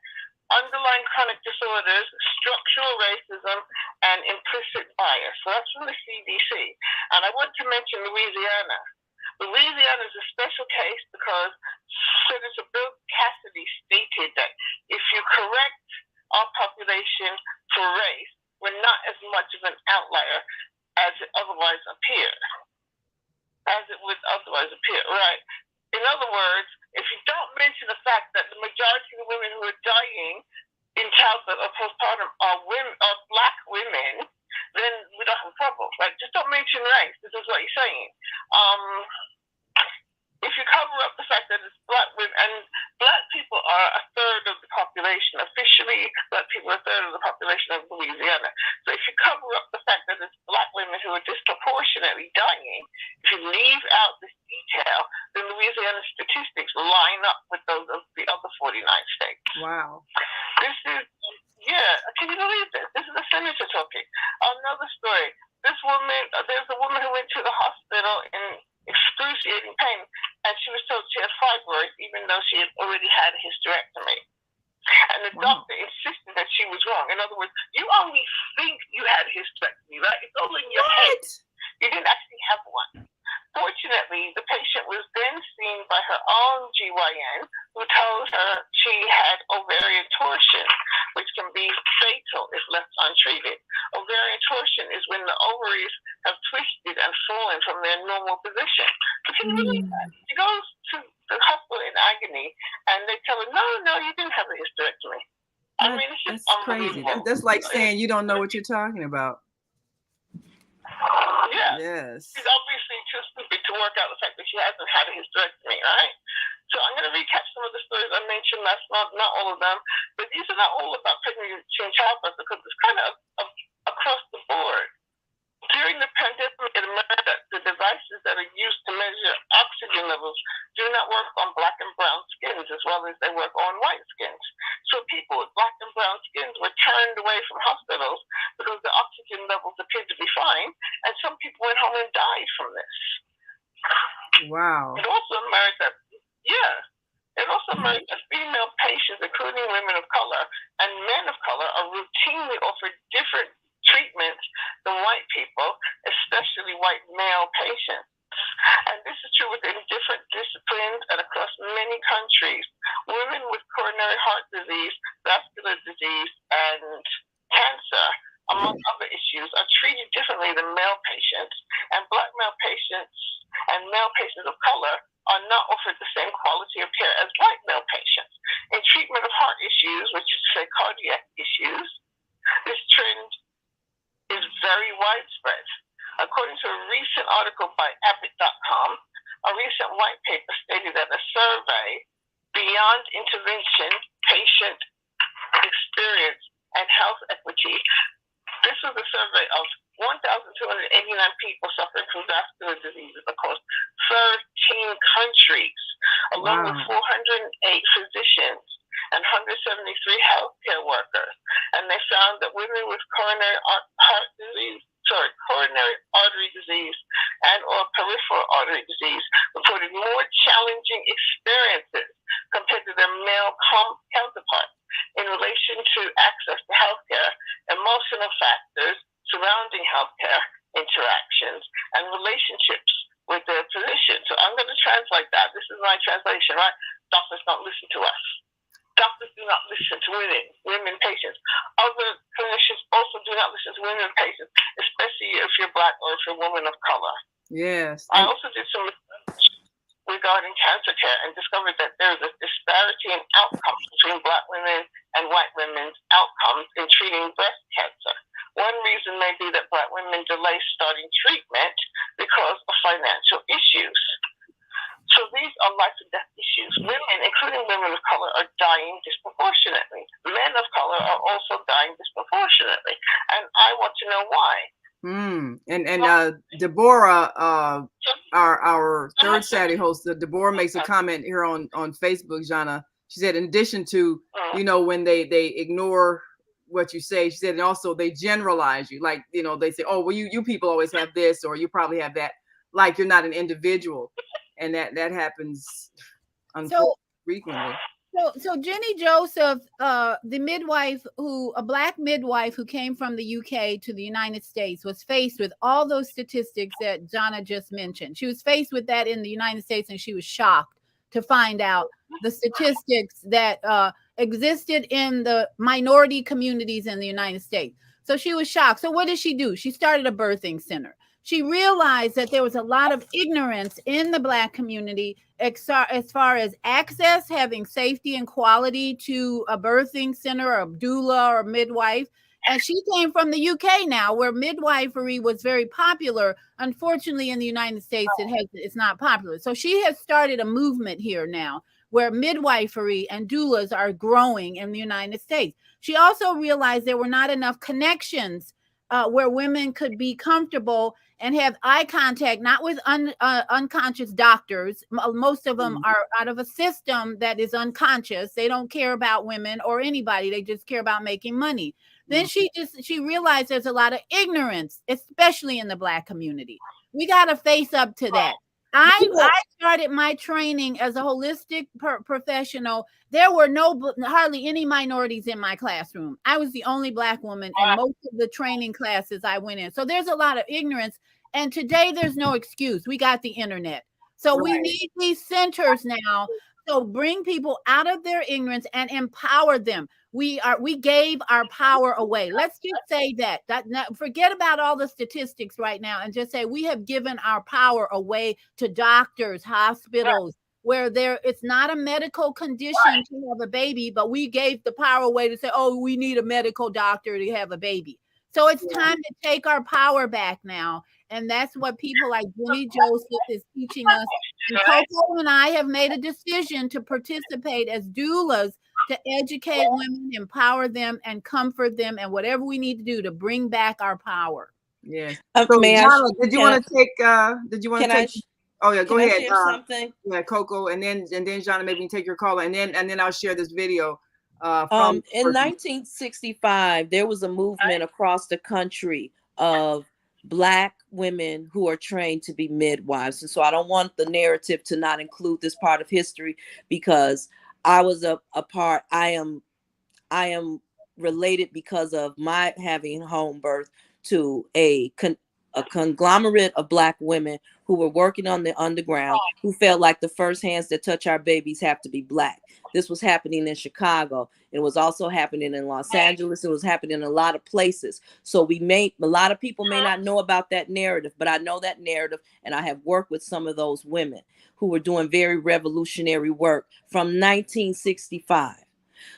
underlying chronic disorders, structural racism, and implicit bias. So that's from the CDC. And I want to mention Louisiana. Louisiana is a special case because Senator Bill Cassidy stated that if you correct our population for race, we're not as much of an outlier as it otherwise appears. Right. In other words, if you don't mention the fact that the majority of the women who are dying in childbirth or postpartum are Black women, then we don't have a problem. Right? Just don't mention race. This is what you're saying. If you cover up the fact that it's Black women, and Black people are a third of the population, officially Black people are a third of the population of Louisiana. So if you cover up the fact that it's Black women who are disproportionately dying, if you leave out this detail, then Louisiana statistics line up with those of the other 49 states. Wow. This is, can you believe this? This is a senator talking. Another story. There's a woman who went to the hospital in excruciating pain, and she was told she had fibroids, even though she had already had a hysterectomy. And the doctor insisted that she was wrong. In other words, you only think you had a hysterectomy, right? It's all in your head. You didn't actually have one. Fortunately, the patient was then seen by her own GYN, who told her she had ovarian torsion, which can be fatal if left untreated. Ovarian torsion is when the ovaries have twisted and fallen from their normal position. But can you believe that? She goes to the hospital in agony, and they tell her, no, you didn't have a hysterectomy. I mean, it's just crazy. unbelievable. That's like saying you don't know what you're talking about. Yeah. Yes. She's obviously too stupid to work out the fact that she hasn't had a hysterectomy, right? So I'm going to recap some of the stories I mentioned last month, not all of them, but these are not all about pregnancy and childbirth because it's kind of across the board. During the pandemic in America, the devices that are used to measure oxygen levels do not work on Black and brown skins as well as they work on white skins. So people with Black and brown skins were turned away from hospitals because the oxygen levels appeared to be fine, and some people went home and died from this. Wow. It also emerged that female patients, including women of color and men of color, are routinely offered different treatments than white people, especially white male patients. And this is true within different disciplines and across many countries. Women with coronary heart disease, vascular disease, and cancer, among other issues, are treated differently than male patients, and Black male patients and male patients of color are not offered the same quality of care as white male patients. In treatment of heart issues, which is to say cardiac issues, this trend is very widespread. According to a recent article by Abbott.com, a recent white paper stated that a survey, Beyond Intervention, Patient Experience, and Health Equity, this was a survey of 1,289 people suffering from vascular diseases across 13 countries, along with 408 physicians and 173 healthcare workers. And they found that women with coronary artery disease and or peripheral artery disease reported more challenging experiences compared to their male counterparts in relation to access to healthcare, emotional factors surrounding healthcare interactions, and relationships with their physician. So I'm going to translate that. This is my translation, right? Doctors don't listen to us. doctors do not listen to women patients. Other clinicians also do not listen to women patients, especially if you're Black or if you're a woman of color. Yes. I also did some research regarding cancer care and discovered that there is a disparity in outcomes between Black women and white women's outcomes in treating breast cancer. One reason may be that Black women delay starting treatment because of financial issues. So these are life and death issues. Women, including women of color, are dying disproportionately. Men of color are also dying disproportionately. And I want to know why. And Deborah, our third Saturday host, Deborah makes a comment here on Facebook, Zhana. She said, in addition to, when they ignore what you say, she said, and also they generalize you. Like, they say, oh, well, you people always have this, or you probably have that. Like you're not an individual. And that happens frequently. So Jenny Joseph, the midwife a Black midwife who came from the UK to the United States, was faced with all those statistics that Zhana just mentioned. She was faced with that in the United States, and she was shocked to find out the statistics that existed in the minority communities in the United States. So she was shocked. So what did she do? She started a birthing center. She realized that there was a lot of ignorance in the Black community as far as access, having safety and quality to a birthing center, or a doula, or a midwife. And she came from the UK now, where midwifery was very popular. Unfortunately, in the United States, it's not popular. So she has started a movement here now where midwifery and doulas are growing in the United States. She also realized there were not enough connections where women could be comfortable and have eye contact, not with unconscious doctors. Most of them are out of a system that is unconscious. They don't care about women or anybody. They just care about making money. Then she realized there's a lot of ignorance, especially in the Black community. We got to face up to that. I started my training as a holistic professional. There were hardly any minorities in my classroom. I was the only Black woman in most of the training classes I went in. So there's a lot of ignorance. And today there's no excuse. We got the internet. So we need these centers now. So bring people out of their ignorance and empower them. We gave our power away. Let's just say that forget about all the statistics right now and just say we have given our power away to doctors, hospitals, where it's not a medical condition to have a baby, but we gave the power away to say, oh, we need a medical doctor to have a baby. So it's time to take our power back now. And that's what people like Jenny Joseph is teaching us. And Coco and I have made a decision to participate as doulas to educate women, empower them, and comfort them, and whatever we need to do to bring back our power. Yes. So, Zhana, did you want to take? Oh yeah, go ahead. Something. Yeah, Coco, and then Zhana, maybe you can take your call, and then I'll share this video. In 1965, there was a movement across the country of Black women who are trained to be midwives. And so I don't want the narrative to not include this part of history, because I was a part. I am related because of my having home birth to a conglomerate of Black women who were working on the underground, who felt like the first hands that touch our babies have to be Black. This was happening in Chicago. It was also happening in Los Angeles. It was happening in a lot of places. So a lot of people may not know about that narrative, but I know that narrative, and I have worked with some of those women who were doing very revolutionary work from 1965.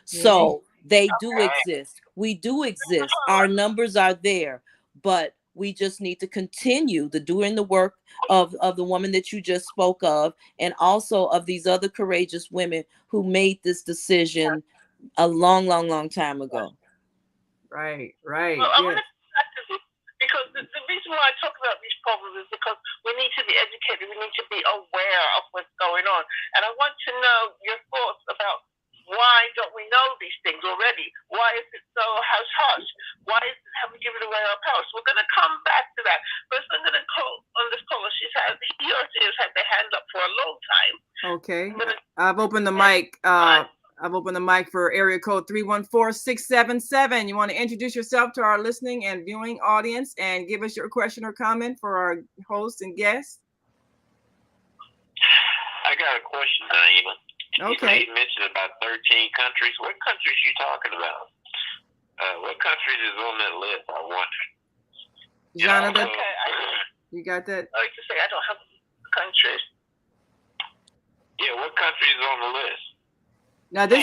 So they do exist. We do exist. Our numbers are there, but we just need to continue doing the work of the woman that you just spoke of, and also of these other courageous women who made this decision a long time ago. Right. Well, because the reason why I talk about these problems is because we need to be educated. We need to be aware of what's going on. And I want to know your thoughts about why don't we know these things already? Why is it so hush-hush? Why have we given away our power? So we're going to come back to that. First, I'm going to call on this caller. He or she has had their hand up for a long time. Okay. I've opened the mic. I've opened the mic for area code 314-677. You want to introduce yourself to our listening and viewing audience and give us your question or comment for our host and guest? I got a question, Naima. Okay. You mentioned about 13 countries. What countries you talking about? What countries is on that list? I wonder. Zhana, Okay, you got that? I like to say I don't have countries. Yeah, what countries is on the list? Now this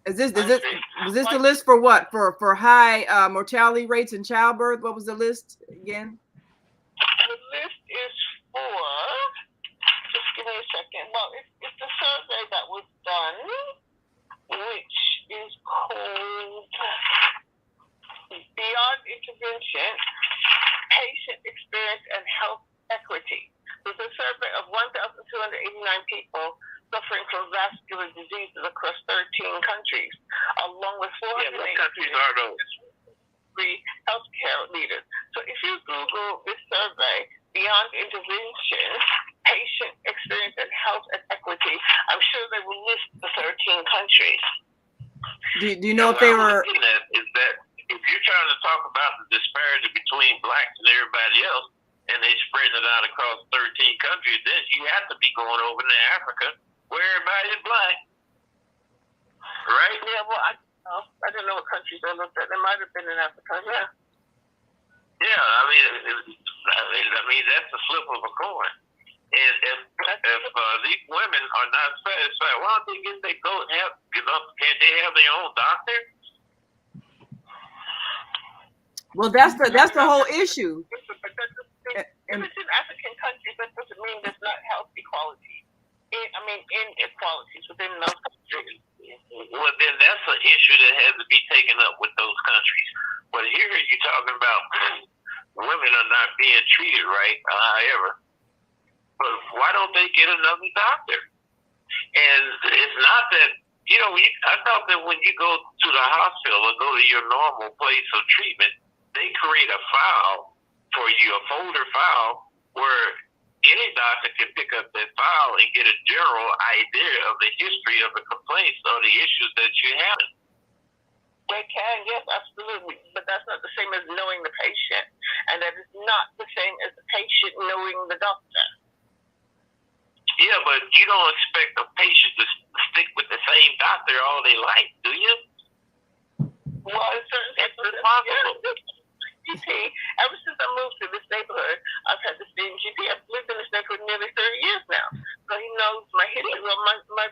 was this the list for what? For high mortality rates in childbirth? What was the list again? The list is for, just give me a second. Well, it's the survey that was done, which is called Beyond Intervention, Patient Experience and Health Equity. It's a survey of 1,289 people suffering from vascular diseases across 13 countries, along with 400 what countries are those? Healthcare leaders. So if you Google this survey, Beyond Intervention, Patient Experience and Health Equity, I'm sure they will list the 13 countries. Do you know if they were? Is that if you're trying to talk about the disparity between blacks and everybody else, and they spread it out across 13 countries, then you have to be going over to Africa where everybody is black, right? Yeah, well, I don't know what countries they looked at. They might have been in Africa, yeah. Yeah, I mean that's the flip of a coin. And if these women are not satisfied, why don't they get their goat help? Can't they have their own doctor? Well, that's the whole issue. If it's in African countries, that doesn't mean there's not health equality. Inequalities within those countries. Well, then that's an issue that has to be taken up with those countries. But here you're talking about women are not being treated right, however. But why don't they get another doctor? And it's not that, I thought that when you go to the hospital or go to your normal place of treatment, they create a file for you, a folder file, where any doctor can pick up that file and get a general idea of the history of the complaints or the issues that you're having. They can, yes, absolutely. But that's not the same as knowing the patient. And that is not the same as the patient knowing the doctor. Yeah, but you don't expect a patient to stick with the same doctor all their life, do you? Well, in certain cases, it's possible. Yeah. GP, ever since I moved to this neighborhood, I've had the same GP. I've lived in this neighborhood nearly 30 years now. So he knows my history. Well, my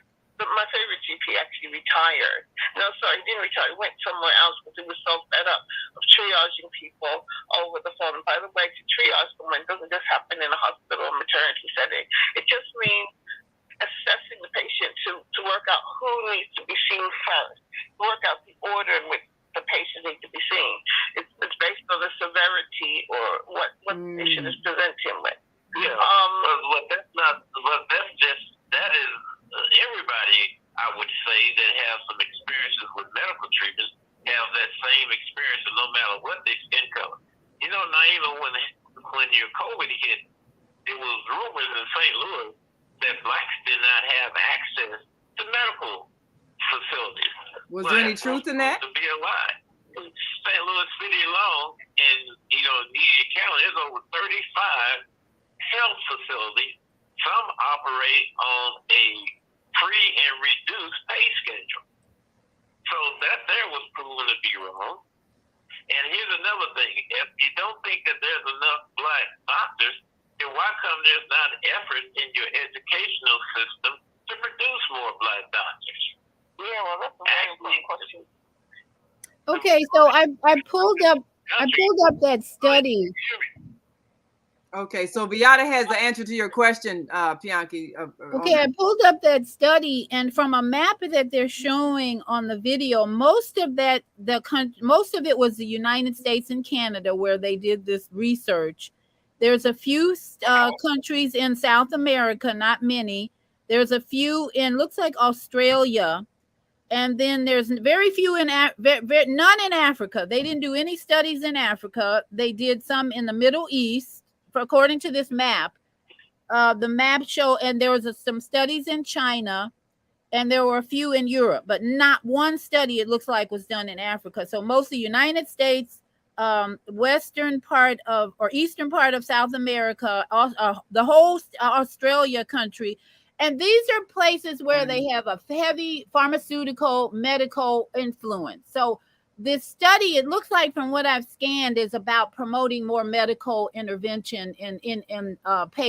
favorite GP actually retired. No, sorry, he didn't retire. He went somewhere else because he was so fed up of triaging people over the phone. And by the way, to triage someone doesn't just happen in a hospital or maternity setting. It just means assessing the patient to work out who needs to be seen first, work out the order in which the patient needs to be seen. It's based on the severity or what the patient is presenting with. Yeah, but that is everybody, I would say, that have some experiences with medical treatments have that same experience no matter what their skin color. Naima, when your COVID hit, it was rumors in St. Louis that blacks did not have access to medical facilities. Was there any truth in that? To be alive. St. Louis City alone, and Needham County, there's over 35 health facilities. Some operate on a free and reduced pay schedule. So that there was proven to be wrong. And here's another thing. If you don't think that there's enough black doctors, then why come there's not effort in your educational system to produce more black doctors? Yeah, well, that's a very important question. Okay, so I pulled up that study. Okay, so Viyahta has the answer to your question, Pianki. Okay, I pulled up that study, and from a map that they're showing on the video, most of it was the United States and Canada where they did this research. There's a few countries in South America, not many. There's a few in, looks like Australia. And then there's very few none in Africa. They didn't do any studies in Africa. They did some in the Middle East, according to this map. The map show, and there was some studies in China, and there were a few in Europe, but not one study, it looks like, was done in Africa. So mostly United States, western part of, or eastern part of South America, the whole Australia country, And these are places where they have a heavy pharmaceutical, medical influence. So this study, it looks like from what I've scanned, is about promoting more medical intervention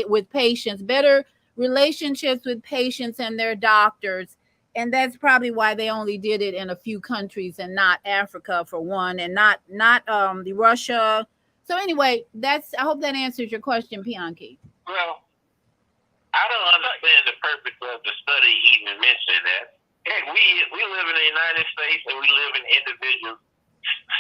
with patients, better relationships with patients and their doctors. And that's probably why they only did it in a few countries and not Africa for one, and not the Russia. So anyway, I hope that answers your question, Bianchi. Well, I don't understand the purpose of the study even mentioning that. Heck, we live in the United States, and we live in individual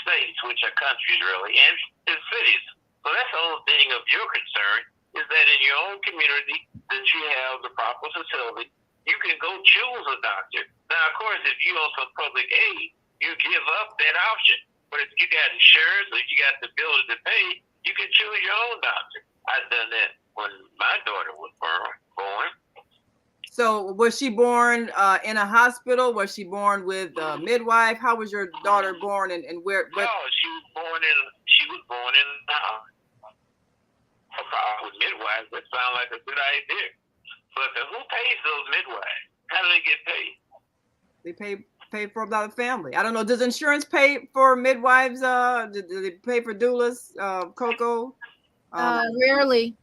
states, which are countries really, and cities. So that's the whole thing of your concern, is that in your own community that you have the proper facility, you can go choose a doctor. Now, of course, if you on some public aid, you give up that option. But if you got insurance or you got the ability to pay, you can choose your own doctor. I've done that when my daughter was born. So was she born in a hospital? Was she born with a midwife? How was your daughter born, and where? No, she was born in the house. With midwives, that sounds like a good idea. But who pays those midwives? How do they get paid? They pay for about a family. I don't know. Does insurance pay for midwives? Do they pay for doulas? Coco? Rarely.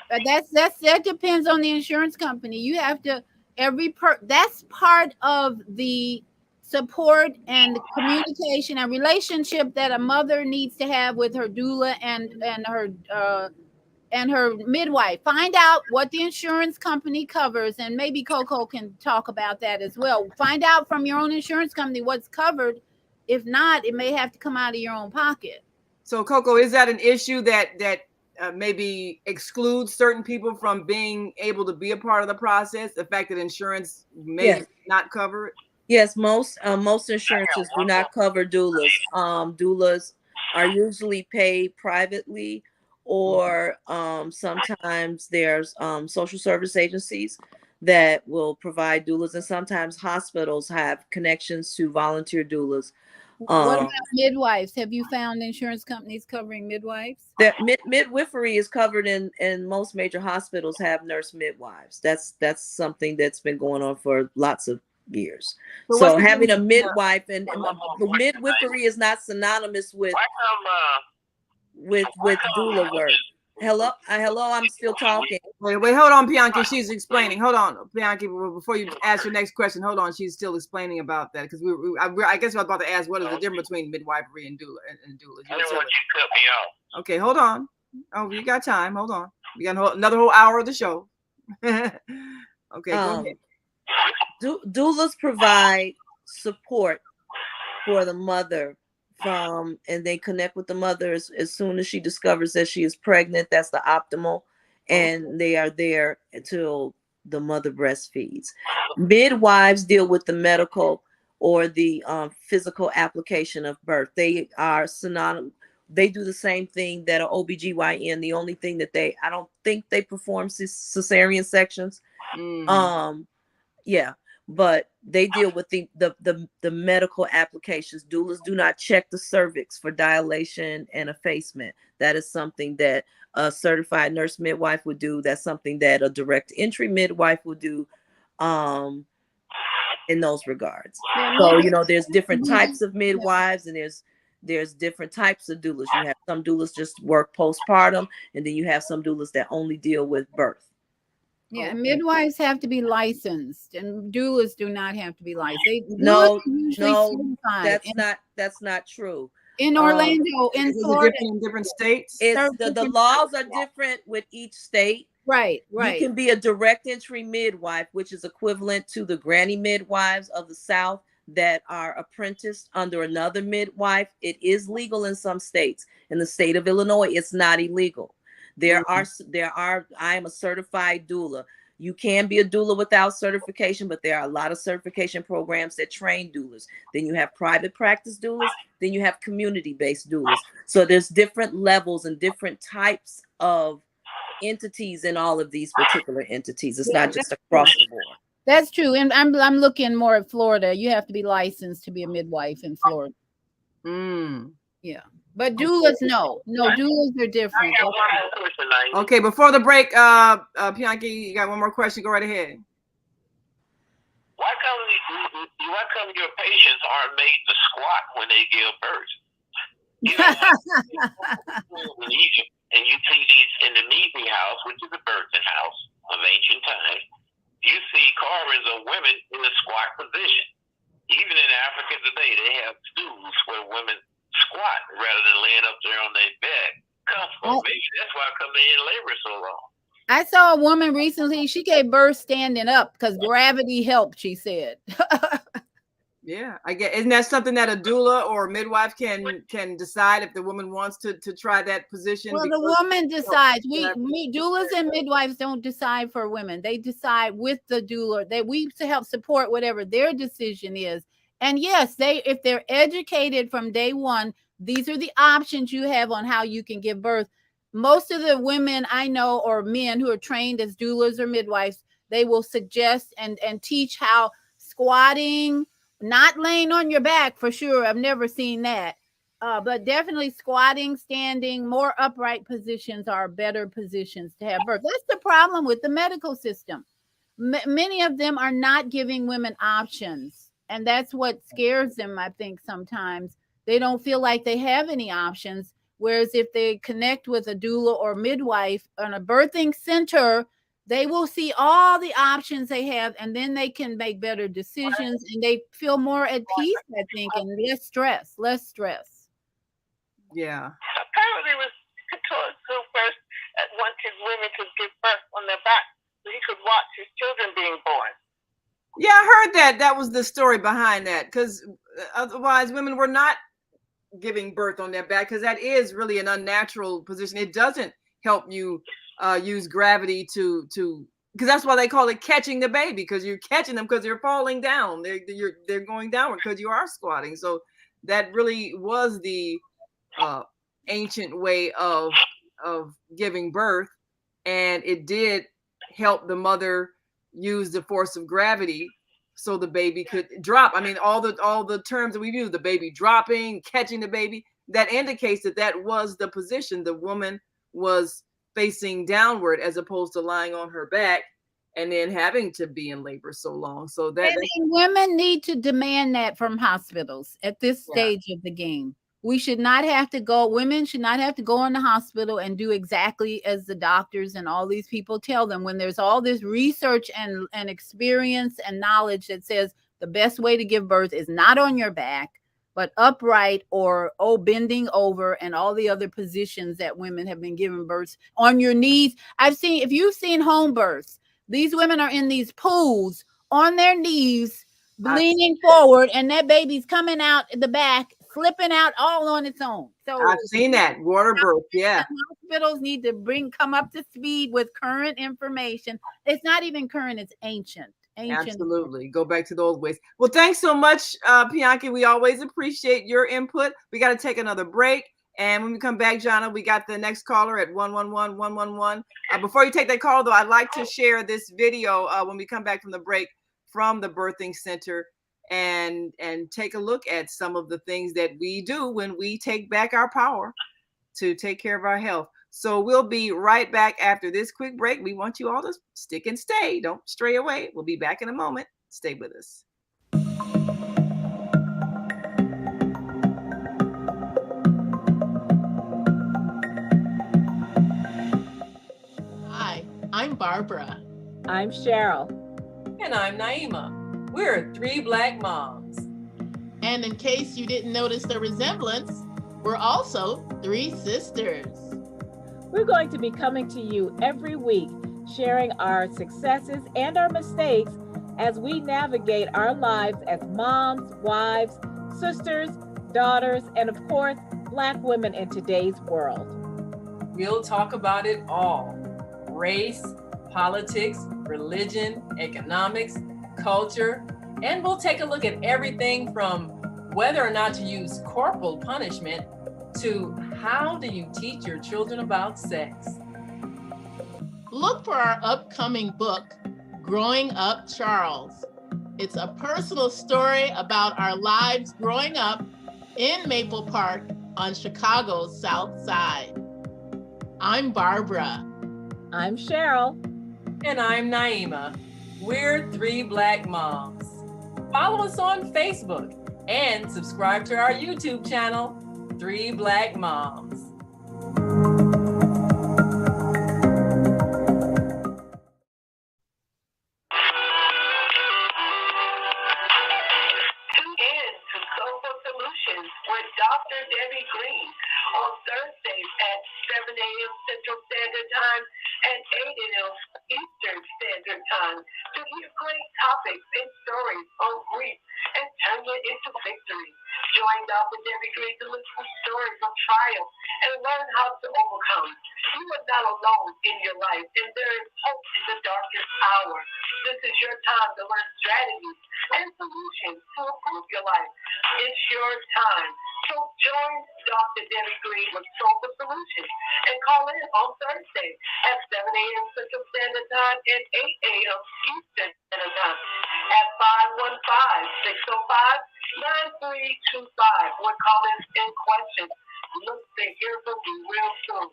But that depends on the insurance company. You have to that's part of the support and communication and relationship that a mother needs to have with her doula and her midwife. Find out what the insurance company covers, and maybe Coco can talk about that as well. Find out from your own insurance company what's covered. If not, it may have to come out of your own pocket. So, Coco, is that an issue that maybe excludes certain people from being able to be a part of the process? The fact that insurance may not cover it? Yes, most insurances do not cover doulas. Doulas are usually paid privately, or sometimes there's social service agencies that will provide doulas, and sometimes hospitals have connections to volunteer doulas. What about midwives? Have you found insurance companies covering midwives? That midwifery is covered in most major hospitals have nurse midwives. That's something that's been going on for lots of years. So having a midwife and the midwifery is not synonymous with doula work. Hello, I'm still talking. Wait, hold on, Bianchi. She's explaining. Hold on, Bianchi. Before you ask your next question, hold on. She's still explaining about that, because I guess I was about to ask what is the difference between midwifery and doula. And doulas. I didn't want you to cut me off. Okay, hold on. Oh, you got time. Hold on. We got another whole hour of the show. Okay, go ahead. Doulas provide support for the mother and they connect with the mother as soon as she discovers that she is pregnant. That's the optimal, and they are there until the mother breastfeeds. Midwives deal with the medical or the physical application of birth. They are synonymous. They do the same thing that an OBGYN. The only thing that I don't think they perform cesarean sections. But they deal with the medical applications. Doulas do not check the cervix for dilation and effacement. That is something that a certified nurse midwife would do. That's something that a direct entry midwife would do in those regards. So, there's different types of midwives, and there's different types of doulas. You have some doulas just work postpartum, and then you have some doulas that only deal with birth. Yeah, midwives have to be licensed, and doulas do not have to be licensed. No, that's not true. In Orlando, in Florida, in different states, the laws are different with each state. Right. You can be a direct entry midwife, which is equivalent to the granny midwives of the South that are apprenticed under another midwife. It is legal in some states. In the state of Illinois, it's not illegal. I am a certified doula. You can be a doula without certification, but there are a lot of certification programs that train doulas. Then you have private practice doulas. Then you have community-based doulas. So there's different levels and different types of entities in all of these particular entities. It's not just across the board. That's true. And I'm looking more at Florida. You have to be licensed to be a midwife in Florida. Yeah. But doulas, no, doulas are I different. got one more question, Naima. Okay, before the break, Bianchi, you got one more question. Go right ahead. Why come your patients aren't made to squat when they give birth? You know, in Egypt, and you see these in the Meeting House, which is a birthing house of ancient times, you see carvings of women in the squat position. Even in Africa today, they have stools where women squat rather than laying up there on their bed. Comfortable. Maybe that's why I come in labor so long. I saw a woman recently, she gave birth standing up because gravity helped, she said. Yeah, I get. Isn't that something that a doula or a midwife can decide if the woman wants to try that position? Well, the woman decides. We doulas and midwives don't decide for women. They decide with the doula. We help support whatever their decision is. And yes, if they're educated from day one, these are the options you have on how you can give birth. Most of the women I know, or men who are trained as doulas or midwives, they will suggest and teach how squatting, not laying on your back for sure. I've never seen that. But definitely squatting, standing, more upright positions are better positions to have birth. That's the problem with the medical system. Many of them are not giving women options. And that's what scares them, I think, sometimes. They don't feel like they have any options. Whereas if they connect with a doula or midwife on a birthing center, they will see all the options they have, and then they can make better decisions, and they feel more at peace, I think, and less stress. Yeah. Apparently, it was to first wanted women to give birth on their back so he could watch his children being born. Yeah, I heard that. That was the story behind that, because otherwise women were not giving birth on their back, because that is really an unnatural position. It doesn't help you use gravity to because that's why they call it catching the baby, because you're catching them because they're falling down. They're going downward because you are squatting. So that really was the ancient way of giving birth, and it did help the mother use the force of gravity so the baby could drop. I mean, all the terms that we've used, the baby dropping, catching the baby, that indicates that was the position. The woman was facing downward as opposed to lying on her back and then having to be in labor so long. So that and women need to demand that from hospitals at this stage of the game. We should not have to go, women should not have to go in the hospital and do exactly as the doctors and all these people tell them, when there's all this research and experience and knowledge that says the best way to give birth is not on your back, but upright or bending over, and all the other positions that women have been giving birth on your knees. If you've seen home births, these women are in these pools on their knees, leaning forward, and that baby's coming out the back, slipping out all on its own. So I've seen that water birth. Yeah. Hospitals need to come up to speed with current information. It's not even current, it's ancient. Absolutely. Go back to the old ways. Well, thanks so much, Bianchi. We always appreciate your input. We got to take another break. And when we come back, Zhana, we got the next caller at 111-111. Before you take that call, though, I'd like to share this video when we come back from the break from the birthing center, and take a look at some of the things that we do when we take back our power to take care of our health. So we'll be right back after this quick break. We want you all to stick and stay. Don't stray away. We'll be back in a moment. Stay with us. Hi, I'm Barbara. I'm Cheryl. And I'm Naima. We're 3 Black moms. And in case you didn't notice the resemblance, we're also 3 sisters. We're going to be coming to you every week, sharing our successes and our mistakes as we navigate our lives as moms, wives, sisters, daughters, and of course, Black women in today's world. We'll talk about it all: race, politics, religion, economics, culture, and we'll take a look at everything from whether or not to use corporal punishment to how do you teach your children about sex. Look for our upcoming book, Growing Up Charles. It's a personal story about our lives growing up in Maple Park on Chicago's South Side. I'm Barbara. I'm Cheryl. And I'm Naima. We're 3 Black Moms. Follow us on Facebook and subscribe to our YouTube channel, 3 Black Moms. Tune in to Soulful Solutions with Dr. Debbie Green on Thursdays at 7 a.m. Central Standard Time and 8 a.m. Eastern Standard Time to hear great topics and stories on grief and turn it into victory. Join Dr. Debbie Green to listen to stories of triumph and learn how to overcome. You are not alone in your life, and there is hope in the darkest hour. This is your time to learn strategies and solutions to improve your life. It's your time. So join Dr. Debbie Green with Soulful Solutions and call in on Thursday at 7 a.m. Central Standard Time and 8 a.m. Eastern Standard Time at 515-605-9325 with comments and questions. Look to hear from you real soon.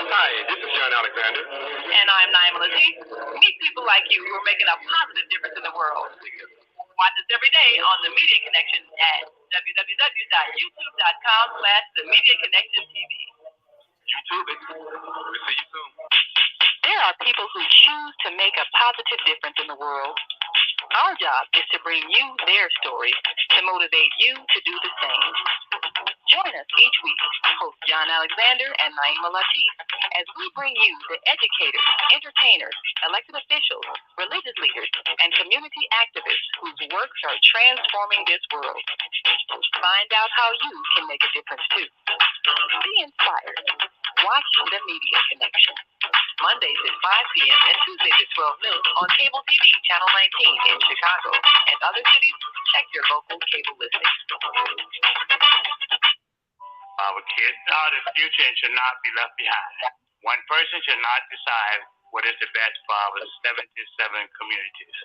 Hi, this is John Alexander. And I'm Naima Latif. Meet people like you who are making a positive difference in the world. Watch us every day on The Media Connection at www.youtube.com/TheMediaConnectionTV. YouTube it. We'll see you soon. There are people who choose to make a positive difference in the world. Our job is to bring you their stories to motivate you to do the same. Join us each week, host John Alexander and Naima Latif, as we bring you the educators, entertainers, elected officials, religious leaders, and community activists whose works are transforming this world. Find out how you can make a difference too. Be inspired. Watch The Media Connection. Mondays at 5 p.m. and Tuesdays at 12 noon on cable TV, Channel 19 in Chicago and other cities. Check your local cable listings. Our kids are the future and should not be left behind. One person should not decide what is the best for our 77 communities.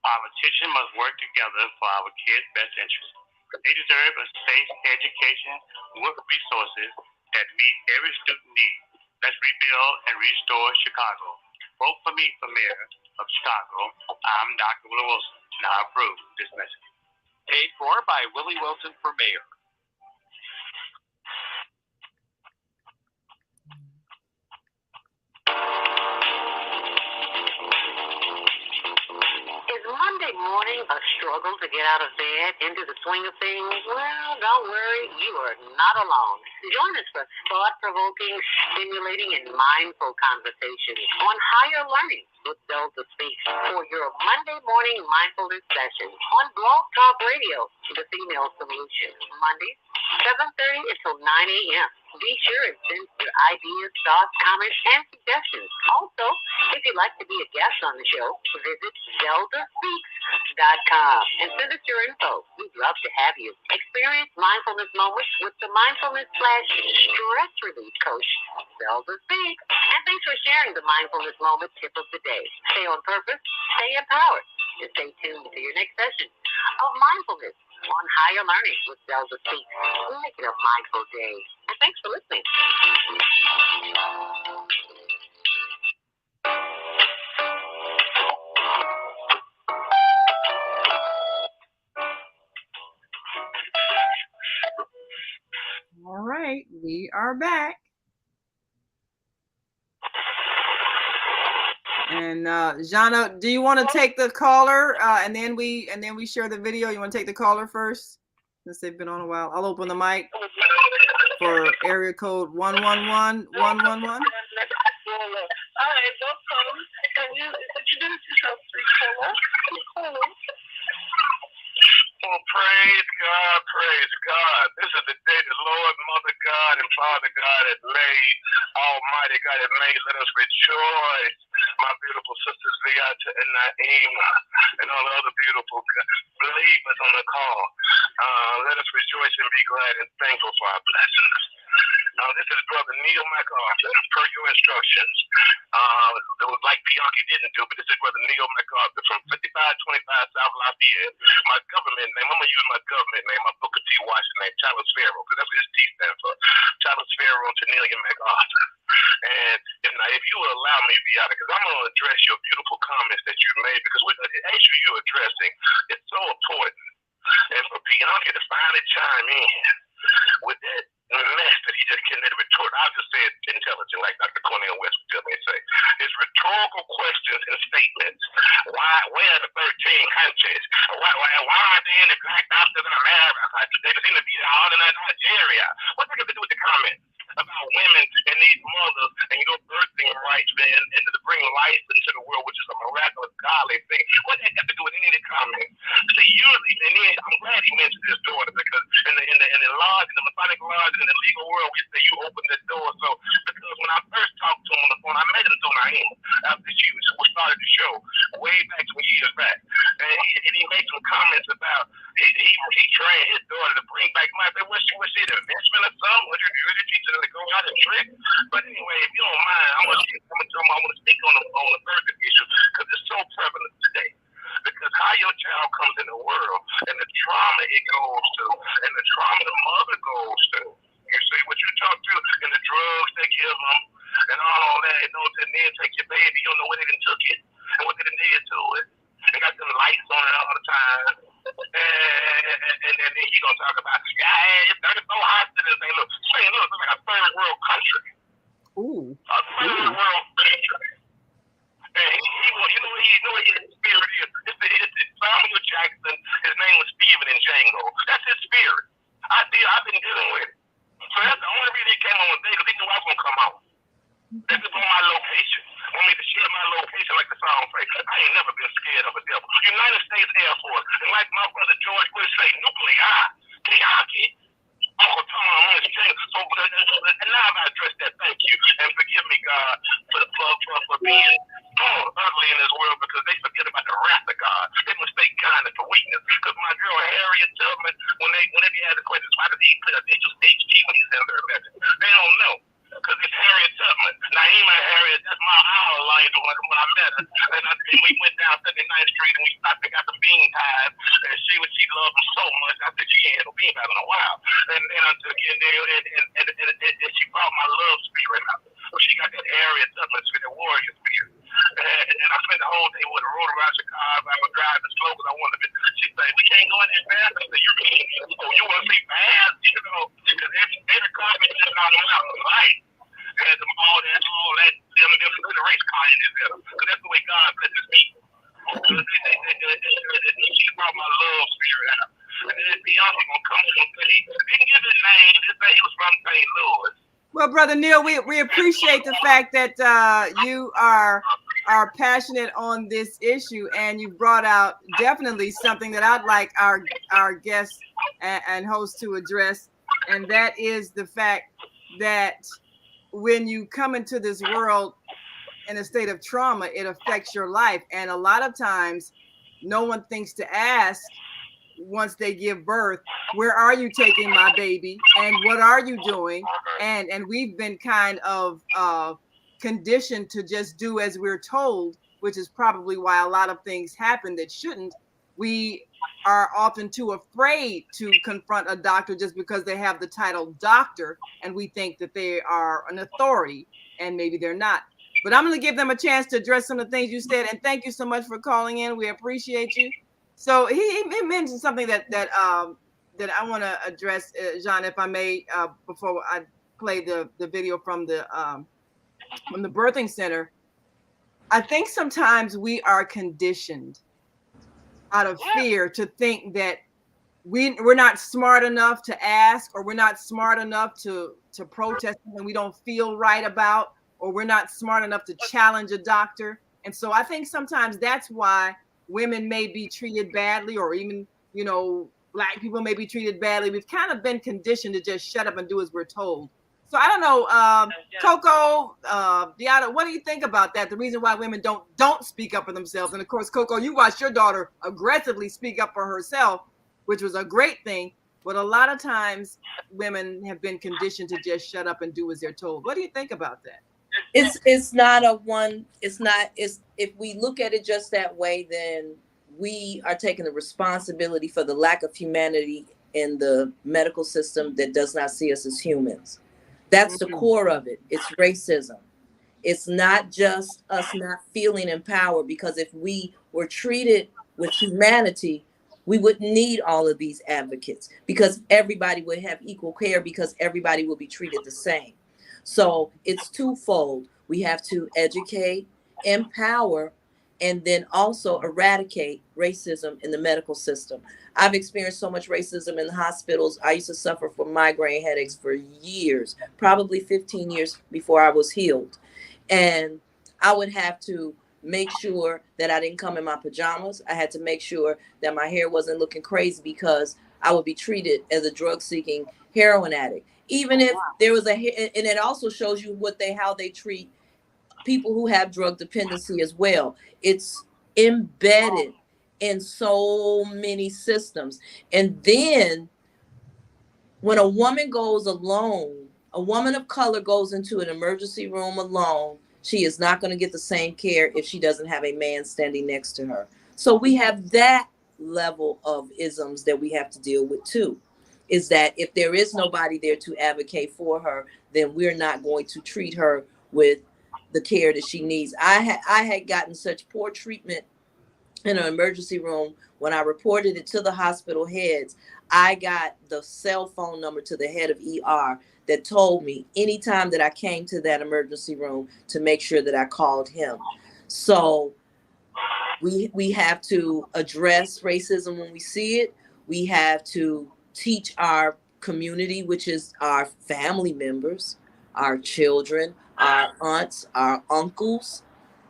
Politicians must work together for our kids' best interests. They deserve a safe education with resources that meet every student need. Let's rebuild and restore Chicago. Vote for me for mayor of Chicago. I'm Dr. Willie Wilson, and I approve this message. Paid for by Willie Wilson for mayor. Is Monday morning a struggle to get out of bed, into the swing of things? Well, don't worry, you are not alone. Join us for thought-provoking, stimulating, and mindful conversations on higher learning with Doulah Speaks for your Monday morning mindfulness session on Blog Talk Radio, The Female Solution. Mondays, 7:30 until 9 a.m. Be sure and send your ideas, thoughts, comments, and suggestions. Also, if you'd like to be a guest on the show, visit DeldahSpeaks.com and send us your info. We'd love to have you. Experience mindfulness moments with the mindfulness/stress relief coach, Doulah Speaks. And thanks for sharing the mindfulness moment tip of the day. Stay on purpose, stay empowered, and stay tuned to your next session of mindfulness on higher learning with Doulah Speaks. Make it a mindful day. And thanks for listening. All right, we are back. And Zhana, do you want to take the caller and then we share the video? You want to take the caller first, since they've been on a while? I'll open the mic for area code 111-111. All right, no problem. Can you introduce yourself, please? Oh, praise God, praise God. This is the day the Lord, Mother God, and Father God has made. Almighty God has made. Let us rejoice. My beautiful sisters, Viyahta and Naima, and all the other beautiful believers on the call. Let us rejoice and be glad and thankful for our blessings. This is Brother Neil MacArthur, per your instructions. It was like Bianchi didn't do, but this is Brother Neil MacArthur from 5525 South Lafayette. My government name, I'm going to use my government name, my Booker T. Washington name, Tyler Sparrow, because that's what his T stands for. Tyler Sparrow to Neil MacArthur. And if you will allow me, Viyahta, because I'm going to address your beautiful comments that you made, because the issue you're addressing is so important. And for Bianchi to finally chime in with that mess that he just committed retort, I'll just say it intelligent, like Dr. Cornel West would tell me to say. It's rhetorical questions and statements. Where are the 13 countries? Why are they in the black doctors in America? They seem to be all in Nigeria. What's that got to do with the comments about women and these mothers and your birthing rights and to bring life into the world, which is a miraculous, godly thing? What that got to do with any of the comments? See, usually, and then I'm glad he mentioned his daughter, because in the lodge, in the Masonic lodge, in the legal world, we say you open the door. So, because when I first talked to him on the phone, I met him through Naeem after she started the show way back 2 years back, and he made some comments about he trained his daughter to bring back money. I said, was she an investment or something? Was your teacher to go out and trick? But anyway, if you don't mind, I want to speak on the birthing issue, because it's so prevalent today. Because how your child comes in the world and the trauma it goes to and the trauma the mother goes to. You see what you talk to and the drugs they give them and all that. And then take your baby, you don't know where they done took it and what they done did to it. They got them lights on it all the time. And then he gonna talk about, it's 34 hospitals. Hey, look, it's like a third world country. Ooh. A third world country. And he know what his spirit is. It's Samuel Jackson. His name was Steven in Django. That's his spirit. I've been dealing with it. So that's the only reason he came on today, because he knew I was gonna come out. This is on my location. Want me to share my location like the song say. I ain't never been scared of a devil. United States Air Force. And like my brother George would say, nuclear. Bianchi. Uncle Tom on his chain. So and now I've addressed that. Thank you. And forgive me, God, for being ugly in this world, because they forget about the wrath of God. They mistake kindness for weakness. Because my girl Harriet Tubman, whenever you ask the questions, why does he put a digital HT when he sends her a message? They don't know. Because it's Harriet Tubman. Naima Harriet, that's my hour line when I met her. And we went down 79th Street and we stopped and got some bean pies. And she loved them so much. I said, she ain't had no bean pies in a while. And I took in there and she brought my love spirit out. So she got that Harriet Tubman spirit, that warrior spirit. And I spent the whole day with her, rode around Chicago. I was driving slow because I wanted to be. She said, we can't go in there fast. I said, you want to see fast? Because every car been sitting out of the light. Had them all that them race car in there. Because that's the way God blesses me. She brought my love spirit out. And then Beyonce gonna come on and say, didn't give his name, just say he was from St. Louis. Well, Brother Neil, we appreciate the fact that you are passionate on this issue, and you brought out definitely something that I'd like our guests and hosts to address, and that is the fact that when you come into this world in a state of trauma, it affects your life. And a lot of times no one thinks to ask once they give birth, where are you taking my baby? And what are you doing? And we've been kind of conditioned to just do as we're told, which is probably why a lot of things happen that shouldn't. We are often too afraid to confront a doctor just because they have the title doctor, and we think that they are an authority, and maybe they're not. But I'm going to give them a chance to address some of the things you said, and thank you so much for calling in. We appreciate you. So he mentioned something that I want to address, Zhana, if I may, before I play the video from the birthing center. I think sometimes we are conditioned out of fear to think that we're not smart enough to ask, or we're not smart enough to protest when we don't feel right about, or we're not smart enough to challenge a doctor. And so I think sometimes that's why women may be treated badly, or even, Black people may be treated badly. We've kind of been conditioned to just shut up and do as we're told. So I don't know, Coco, Viyahta, what do you think about that? The reason why women don't speak up for themselves. And of course, Coco, you watched your daughter aggressively speak up for herself, which was a great thing. But a lot of times women have been conditioned to just shut up and do as they're told. What do you think about that? It's not a one, it's not, it's, if we look at it just that way, then we are taking the responsibility for the lack of humanity in the medical system that does not see us as humans. That's the core of it. It's racism. It's not just us not feeling empowered, because if we were treated with humanity, we wouldn't need all of these advocates, because everybody would have equal care, because everybody will be treated the same. So it's twofold. We have to educate, empower, and then also eradicate racism in the medical system. I've experienced so much racism in the hospitals. I used to suffer from migraine headaches for years, probably 15 years before I was healed. And I would have to make sure that I didn't come in my pajamas. I had to make sure that my hair wasn't looking crazy, because I would be treated as a drug-seeking heroin addict. Even if there was and it also shows you how they treat people who have drug dependency as well. It's embedded in so many systems. And then when a woman goes alone, a woman of color goes into an emergency room alone, she is not going to get the same care if she doesn't have a man standing next to her. So we have that level of isms that we have to deal with too, is that if there is nobody there to advocate for her, then we're not going to treat her with the care that she needs. I had gotten such poor treatment in an emergency room. When I reported it to the hospital heads, I got the cell phone number to the head of ER that told me anytime that I came to that emergency room to make sure that I called him. So we have to address racism when we see it. We have to teach our community, which is our family members, our children, our aunts, our uncles,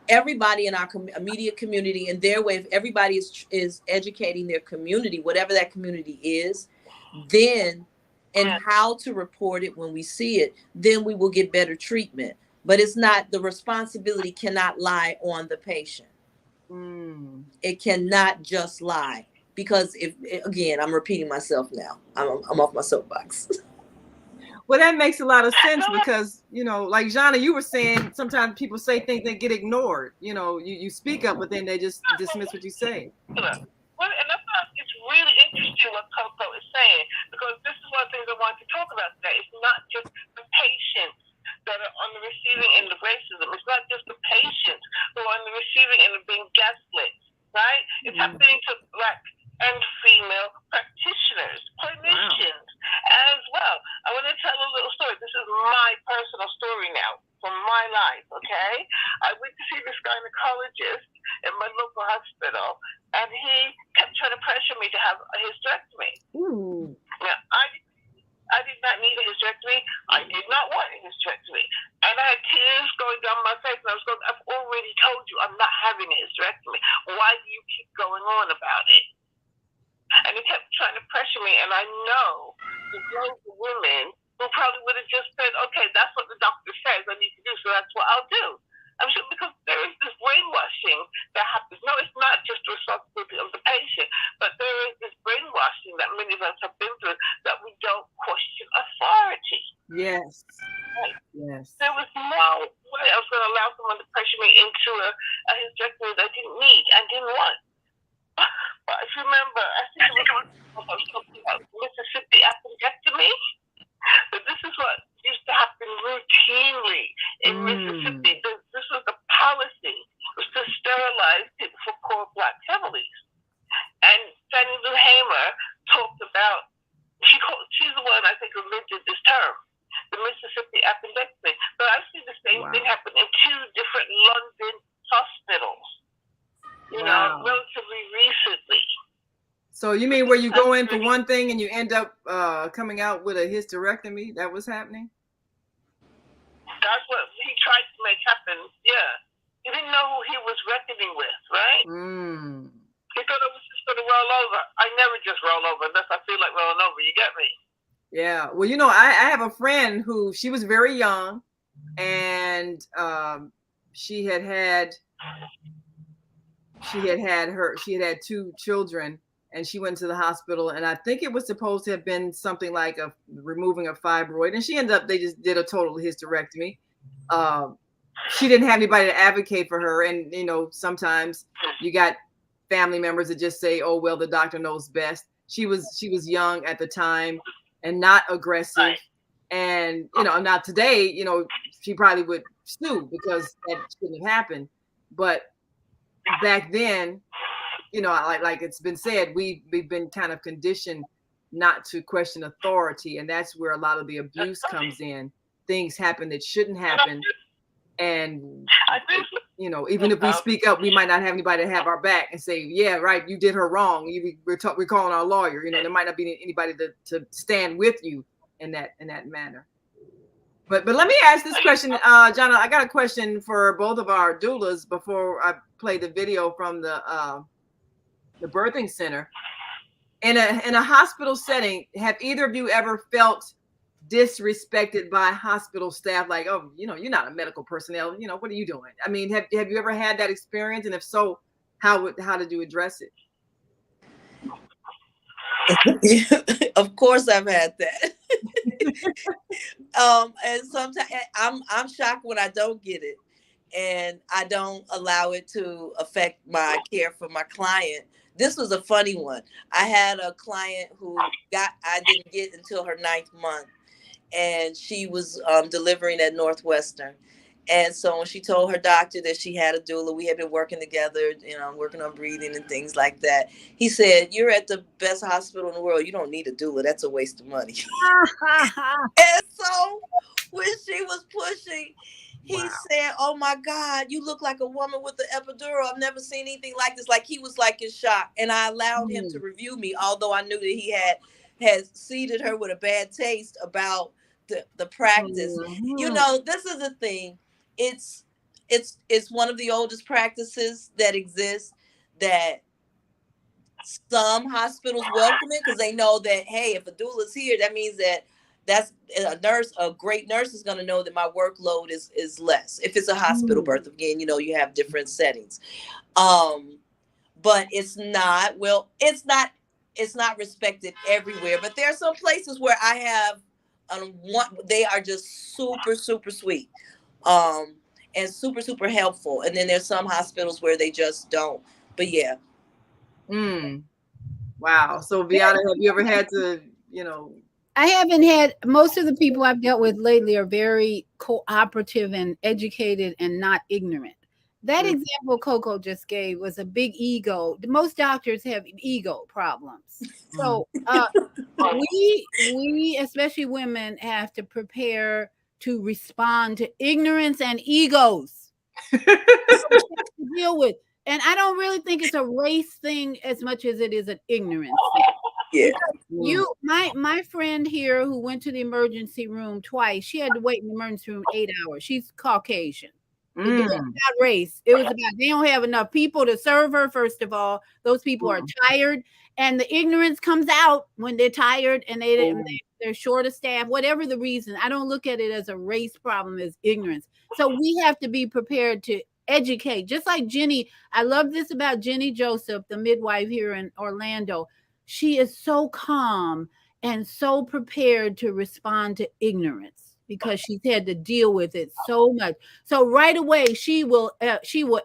everybody in our immediate community, and their way, if everybody is educating their community, whatever that community is, then, and how to report it when we see it, then we will get better treatment. But it's not, the responsibility cannot lie on the patient. It cannot just lie, because if, again, I'm repeating myself now. I'm off my soapbox. Well, that makes a lot of sense, because, you know, like Zhana, you were saying, sometimes people say things that get ignored. You know, you speak up, but then they just dismiss what you say. Well, and that's not, it's really interesting what Coco is saying, because this is one of the things I want to talk about today. It's not just the patients that are on the receiving end of racism. It's not just the patients who are on the receiving end of being gaslit, right? It's happening to Black and female practitioners, clinicians as well. I want to tell a little story. This is my personal story now from my life, okay? I went to see this gynecologist in my local hospital, and he kept trying to pressure me to have a hysterectomy. Now, I did not need a hysterectomy. I did not want a hysterectomy. And I had tears going down my face, and I was going, I've already told you I'm not having a hysterectomy. Why do you keep going on about it? And he kept trying to pressure me, and I know there's loads of women who probably would have just said, okay, that's what the doctor says I need to do, so that's what I'll do. I'm sure, because there is this brainwashing that happens. No, it's not just the responsibility of the patient, but there is this brainwashing that many of us have been through, that we don't question authority. Yes. Right? Yes. There was no way I was going to allow someone to pressure me into a hysterectomy that I didn't need and didn't want. But if you remember, I think it was talking about Mississippi appendectomy. But this is what used to happen routinely in Mississippi. This was the policy, was to sterilize people for poor Black families. And Fannie Lou Hamer talked about, she's the one I think who invented this term, the Mississippi appendectomy. But I see the same thing happen in two different London hospitals, you know, relatively recently. So you mean where you go in for one thing and you end up coming out with a hysterectomy? That was happening? That's what he tried to make happen, yeah. He didn't know who he was reckoning with, right? He thought it was just going to roll over. I never just roll over unless I feel like rolling over, you get me? Yeah, well, you know, I have a friend who, she was very young, and she had 2 children, and she went to the hospital, and I think it was supposed to have been something like removing a fibroid, and she ended up, they just did a total hysterectomy. She didn't have anybody to advocate for her, and sometimes you got family members that just say, "Oh well, the doctor knows best." She was young at the time and not aggressive, Right. and not today. She probably would sue because that shouldn't have happened, but back then, like it's been said, we've been kind of conditioned not to question authority, and that's where a lot of the abuse comes in. Things happen that shouldn't happen, and even if we speak up, we might not have anybody to have our back and say, "Yeah, right, you did her wrong." We're calling our lawyer. There might not be anybody to stand with you in that manner. But let me ask this question, Zhana. I got a question for both of our doulas before I play the video from the birthing center. In a hospital setting, have either of you ever felt disrespected by hospital staff? Like, "Oh, you're not a medical personnel. What are you doing?" I mean, have you ever had that experience? And if so, how did you address it? Of course, I've had that. And sometimes I'm shocked when I don't get it, and I don't allow it to affect my care for my client. This was a funny one. I had a client who I didn't get until her 9th month, and she was delivering at Northwestern. And so when she told her doctor that she had a doula, we had been working together, working on breathing and things like that. He said, "You're at the best hospital in the world. You don't need a doula. That's a waste of money." And so when she was pushing, he said, "Oh my God, you look like a woman with the epidural. I've never seen anything like this." Like, he was like in shock. And I allowed him to review me, although I knew that he had seeded her with a bad taste about the practice. This is the thing. It's one of the oldest practices that exists, that some hospitals welcome it because they know that, hey, if a doula is here, that means that's a great nurse is going to know that my workload is less. If it's a hospital birth, again, you have different settings. But it's not respected everywhere. But there are some places where I have they are just super, super sweet. And super, super helpful. And then there's some hospitals where they just don't. But yeah. Wow. So Viyahta, have you ever had to, I haven't had. Most of the people I've dealt with lately are very cooperative and educated and not ignorant. That example Coco just gave was a big ego. Most doctors have ego problems. So we, especially women, have to prepare to respond to ignorance and egos. To deal with. And I don't really think it's a race thing as much as it is an ignorance thing. Yeah. My friend here who went to the emergency room twice, she had to wait in the emergency room 8 hours. She's Caucasian. It was not race. It was about they don't have enough people to serve her. First of all, those people are tired, and the ignorance comes out when they're tired and they're short of staff. Whatever the reason, I don't look at it as a race problem, as ignorance. So we have to be prepared to educate. Just like Jenny, I love this about Jenny Joseph, the midwife here in Orlando. She is so calm and so prepared to respond to ignorance because she's had to deal with it so much. So right away, she will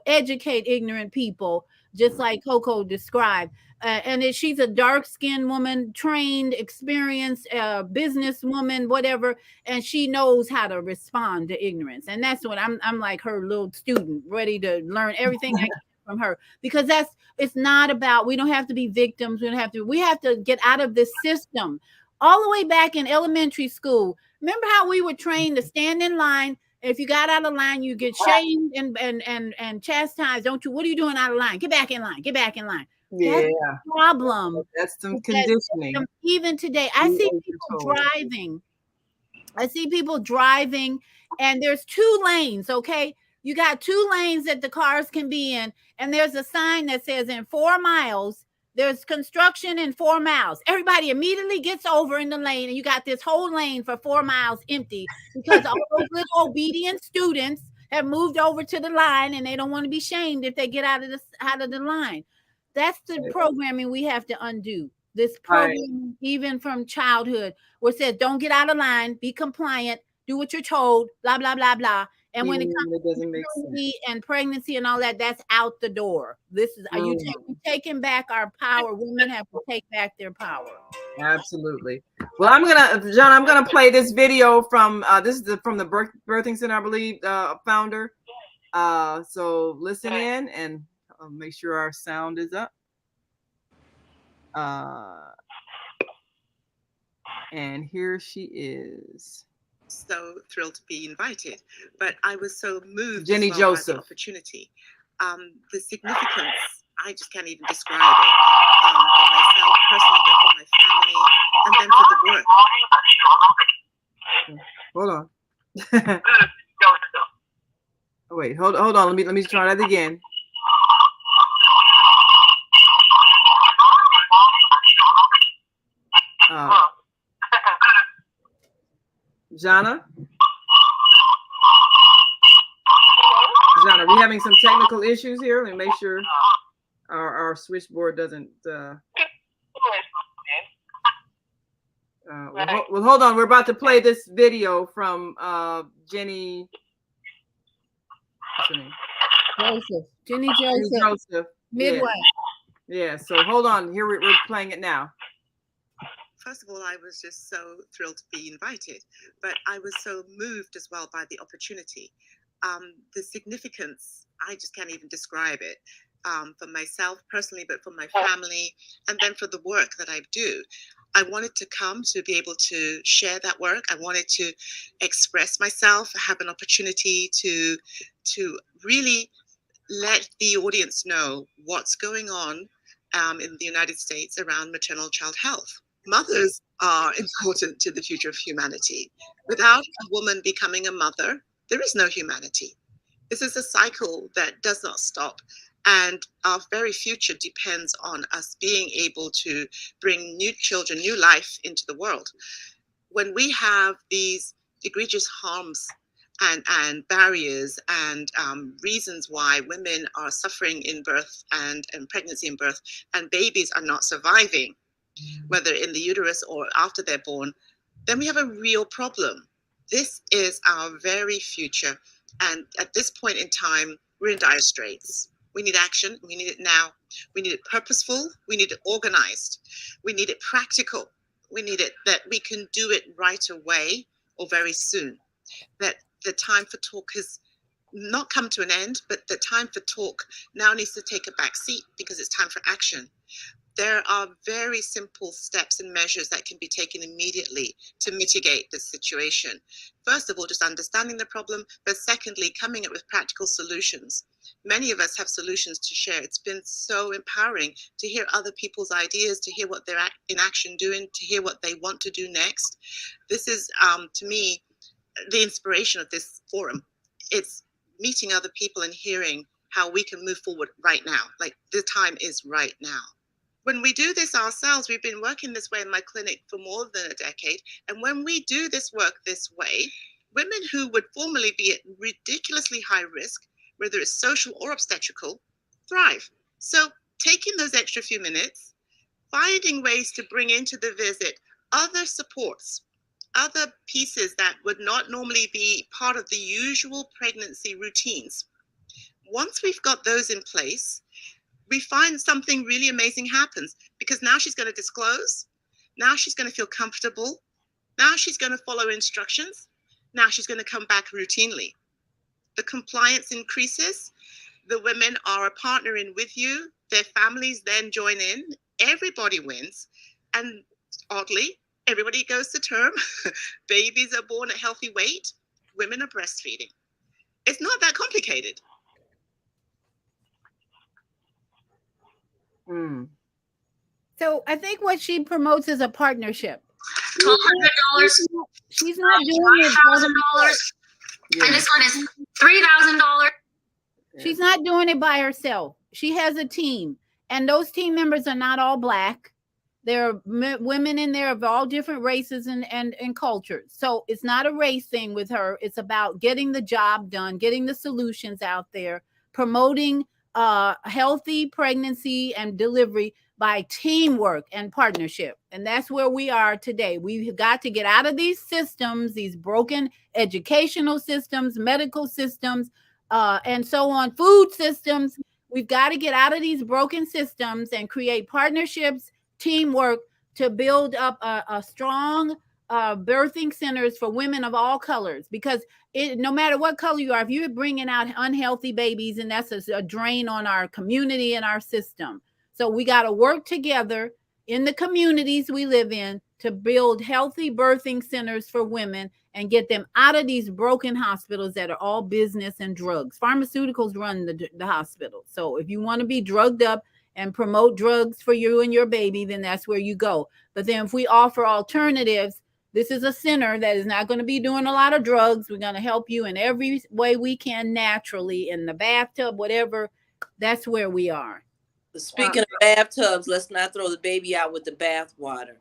educate ignorant people, just like Coco described. And she's a dark-skinned woman, trained, experienced, businesswoman, whatever, and she knows how to respond to ignorance. And that's what I'm like her little student, ready to learn everything I can from her, because it's not about, we don't have to be victims. We have to get out of this system. All the way back in elementary school, remember how we were trained to stand in line? If you got out of line, you get shamed and chastised. Don't you? What are you doing out of line? Get back in line. Get back in line. Yeah. That's the problem. That's some conditioning. Even today, I see people driving. And there's 2 lanes, okay? You got 2 lanes that the cars can be in, and there's a sign that says in 4 miles, there's construction in 4 miles. Everybody immediately gets over in the lane, and you got this whole lane for 4 miles empty because all those little obedient students have moved over to the line, and they don't want to be shamed if they get out of the line. That's the programming we have to undo. This Right. program, even from childhood, where it says, don't get out of line, be compliant, do what you're told, blah, blah, blah, blah. And when it Even comes when it doesn't to make sense. maternity and pregnancy and all that, that's out the door. This is, are you taking back our power? Women have to take back their power. Absolutely. Well, John, I'm gonna play this video from this is from the birthing center, I believe, founder. So listen in and make sure our sound is up. And here she is. So thrilled to be invited, but I was so moved Jenny as well by Joseph. the opportunity. The significance, I just can't even describe it. For myself personally, but for my family, and then for the work. Hold on. Oh, wait, hold on. Let me try that again. Zhana? Zhana, are we having some technical issues here? Let me make sure our switchboard doesn't. Well, hold on. We're about to play this video from Jenny. What's her name? Joseph. Jenny Joseph. Midwife. Yeah. So hold on. Here we're playing it now. First of all, I was just so thrilled to be invited, but I was so moved as well by the opportunity. The significance, I just can't even describe it, for myself personally, but for my family, and then for the work that I do. I wanted to come to be able to share that work. I wanted to express myself, have an opportunity to really let the audience know what's going on in the United States around maternal child health. Mothers are important to the future of humanity. Without a woman becoming a mother, there is no humanity. This is a cycle that does not stop. And our very future depends on us being able to bring new children, new life into the world. When we have these egregious harms and barriers and reasons why women are suffering in birth and pregnancy and birth, and babies are not surviving, whether in the uterus or after they're born, then we have a real problem. This is our very future. And at this point in time, we're in dire straits. We need action. We need it now. We need it purposeful. We need it organized. We need it practical. We need it that we can do it right away or very soon. That the time for talk has not come to an end, but the time for talk now needs to take a back seat because it's time for action. There are very simple steps and measures that can be taken immediately to mitigate this situation. First of all, just understanding the problem, but secondly, coming up with practical solutions. Many of us have solutions to share. It's been so empowering to hear other people's ideas, to hear what they're in action doing, to hear what they want to do next. This is, to me, the inspiration of this forum. It's meeting other people and hearing how we can move forward right now. Like, the time is right now. When we do this ourselves, we've been working this way in my clinic for more than a decade. And when we do this work this way, women who would formerly be at ridiculously high risk, whether it's social or obstetrical, thrive. So taking those extra few minutes, finding ways to bring into the visit other supports, other pieces that would not normally be part of the usual pregnancy routines. Once we've got those in place, we find something really amazing happens, because now she's going to disclose. Now she's going to feel comfortable. Now she's going to follow instructions. Now she's going to come back routinely. The compliance increases. The women are a partner in with you. Their families then join in. Everybody wins. And oddly, everybody goes to term. Babies are born at healthy weight. Women are breastfeeding. It's not that complicated. So I think what she promotes is a partnership. $1,200. She's not doing it. $1,000. And this one is $3,000. She's not doing it by herself. She has a team, and those team members are not all Black. There are women in there of all different races and cultures. So it's not a race thing with her. It's about getting the job done, getting the solutions out there, promoting healthy pregnancy and delivery by teamwork and partnership. And that's where we are today. We've got to get out of these systems, these broken educational systems, medical systems, and so on, food systems. We've got to get out of these broken systems and create partnerships, teamwork to build up a strong birthing centers for women of all colors, because no matter what color you are, if you're bringing out unhealthy babies, and that's a drain on our community and our system. So we got to work together in the communities we live in to build healthy birthing centers for women and get them out of these broken hospitals that are all business and drugs. Pharmaceuticals run the hospital. So if you want to be drugged up and promote drugs for you and your baby, then that's where you go. But then if we offer alternatives, this is a center that is not going to be doing a lot of drugs. We're going to help you in every way we can, naturally, in the bathtub, whatever. That's where we are. Speaking of bathtubs, let's not throw the baby out with the bathwater.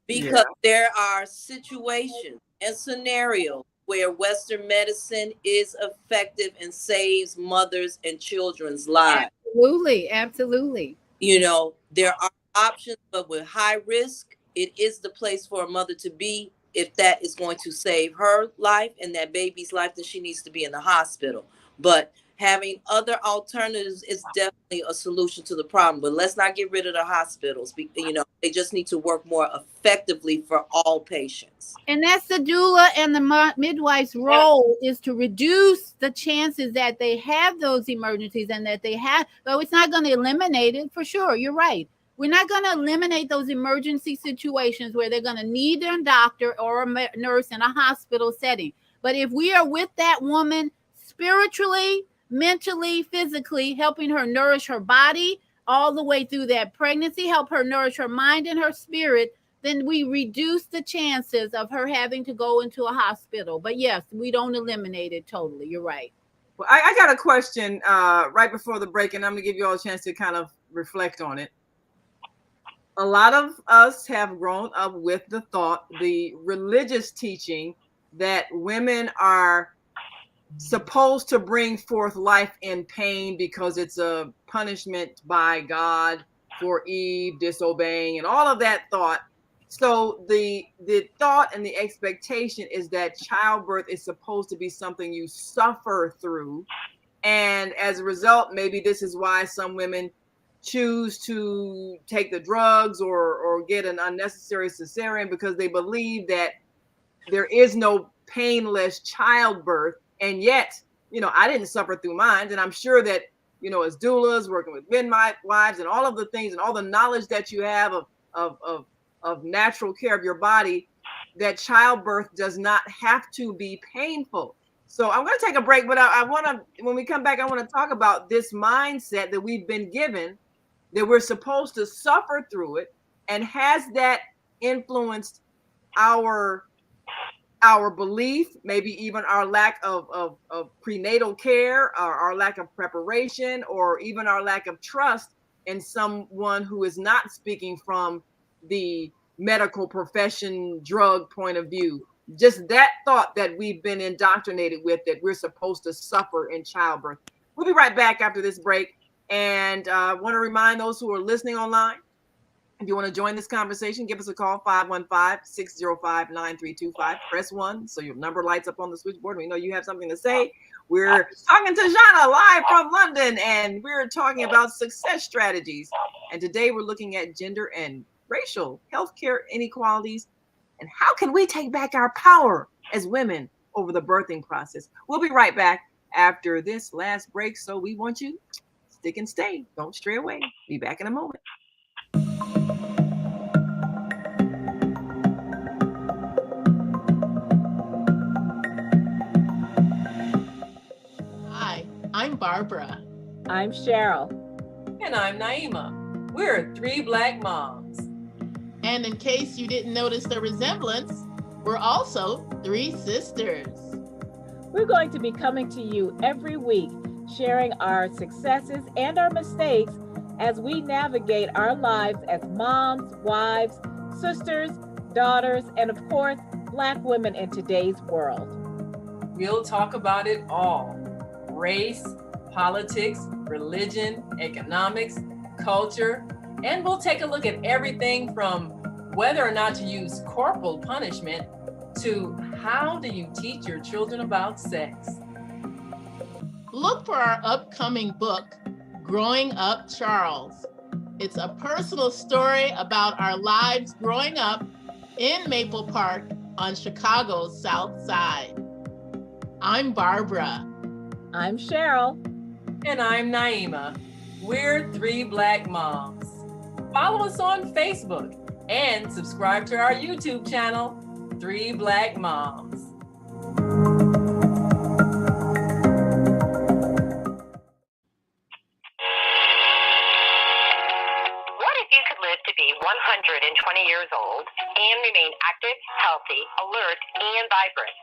Because there are situations and scenarios where Western medicine is effective and saves mothers and children's lives. Absolutely, absolutely. You know, there are options, but with high risk, it is the place for a mother to be. If that is going to save her life and that baby's life, then she needs to be in the hospital. But having other alternatives is definitely a solution to the problem. But let's not get rid of the hospitals. You know, they just need to work more effectively for all patients. And that's the doula and the midwife's role, is to reduce the chances that they have those emergencies and that they have, though it's not going to eliminate it for sure. You're right. We're not going to eliminate those emergency situations where they're going to need a doctor or a nurse in a hospital setting. But if we are with that woman spiritually, mentally, physically, helping her nourish her body all the way through that pregnancy, help her nourish her mind and her spirit, then we reduce the chances of her having to go into a hospital. But yes, we don't eliminate it totally. You're right. Well, I got a question right before the break, and I'm going to give you all a chance to kind of reflect on it. A lot of us have grown up with the thought, the religious teaching, that women are supposed to bring forth life in pain because it's a punishment by God for Eve disobeying and all of that thought. So the thought and the expectation is that childbirth is supposed to be something you suffer through. And as a result, maybe this is why some women choose to take the drugs or get an unnecessary cesarean, because they believe that there is no painless childbirth. And yet, you know, I didn't suffer through mine. And I'm sure that, you know, as doulas, working with midwives and all of the things and all the knowledge that you have of natural care of your body, that childbirth does not have to be painful. So I'm going to take a break, but I want to, when we come back, I want to talk about this mindset that we've been given, that we're supposed to suffer through it. And has that influenced our belief, maybe even our lack of prenatal care, or our lack of preparation, or even our lack of trust in someone who is not speaking from the medical profession drug point of view? Just that thought that we've been indoctrinated with, that we're supposed to suffer in childbirth. We'll be right back after this break. And I want to remind those who are listening online, if you want to join this conversation, give us a call, 515-605-9325. Press 1 so your number lights up on the switchboard. We know you have something to say. We're talking to Zhana live from London, and we're talking about success strategies. And today we're looking at gender and racial healthcare inequalities, and how can we take back our power as women over the birthing process. We'll be right back after this last break, so we want you to stick and stay. Don't stray away. Be back in a moment. Hi, I'm Barbara. I'm Cheryl. And I'm Naima. We're 3 Black moms. And in case you didn't notice the resemblance, we're also 3 sisters. We're going to be coming to you every week, sharing our successes and our mistakes as we navigate our lives as moms, wives, sisters, daughters, and of course, Black women in today's world. We'll talk about it all: race, politics, religion, economics, culture, and we'll take a look at everything from whether or not to use corporal punishment to how do you teach your children about sex. Look for our upcoming book, Growing Up Charles. It's a personal story about our lives growing up in Maple Park on Chicago's South Side. I'm Barbara. I'm Cheryl. And I'm Naima. We're 3 Black Moms. Follow us on Facebook and subscribe to our YouTube channel, 3 Black Moms. What if you could live to be 120 years old and remain active, healthy, alert, and vibrant?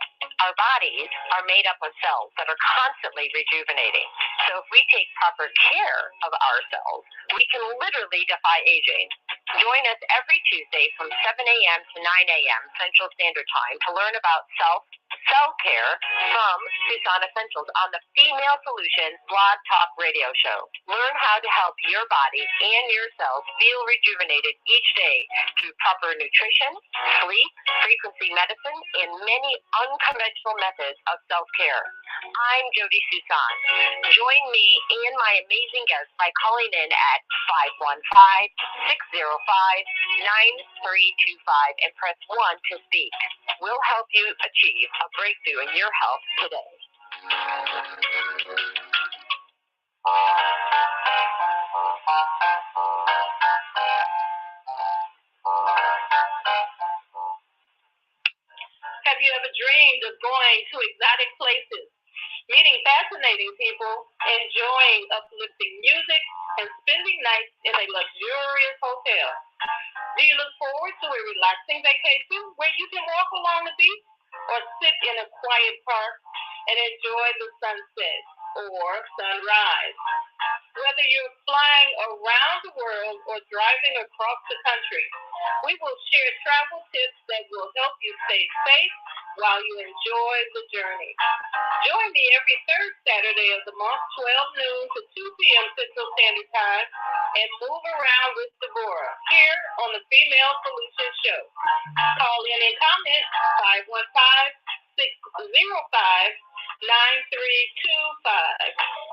Our bodies are made up of cells that are constantly rejuvenating. So if we take proper care of ourselves, we can literally defy aging. Join us every Tuesday from 7 a.m. to 9 a.m. Central Standard Time to learn about self-care from Tucson Essentials on the Female Solution Blog Talk Radio Show. Learn how to help your body and your cells feel rejuvenated each day through proper nutrition, sleep, frequency medicine, and many unconventional methods of self-care. I'm Jody Susan. Join me and my amazing guests by calling in at 515-605-9325 and press 1 to speak. We'll help you achieve a breakthrough in your health today. Have you ever dreamed of going to exotic places, meeting fascinating people, enjoying uplifting music, and spending nights in a luxurious hotel? Do you look forward to a relaxing vacation where you can walk along the beach or sit in a quiet park and enjoy the sunset or sunrise? Whether you're flying around the world or driving across the country, we will share travel tips that will help you stay safe while you enjoy the journey. Join me every third Saturday of the month, 12 noon to 2 p.m. Central Standard Time, and move around with Deborah here on the Female Solution Show. Call in and comment 515-605-9325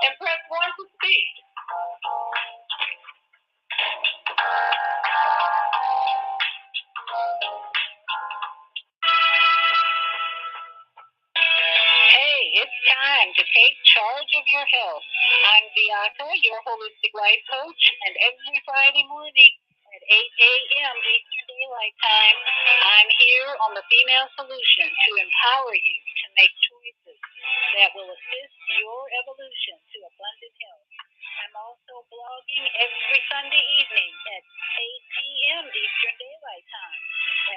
and press 1 to speak. Hey, it's time to take charge of your health. I'm Viyahta, your holistic life coach, and every Friday morning at 8 a.m. Eastern Daylight Time, I'm here on the Female Solution to empower you to make choices that will assist your evolution to abundant health. I'm also blogging every Sunday evening at 8 p.m. Eastern Daylight Time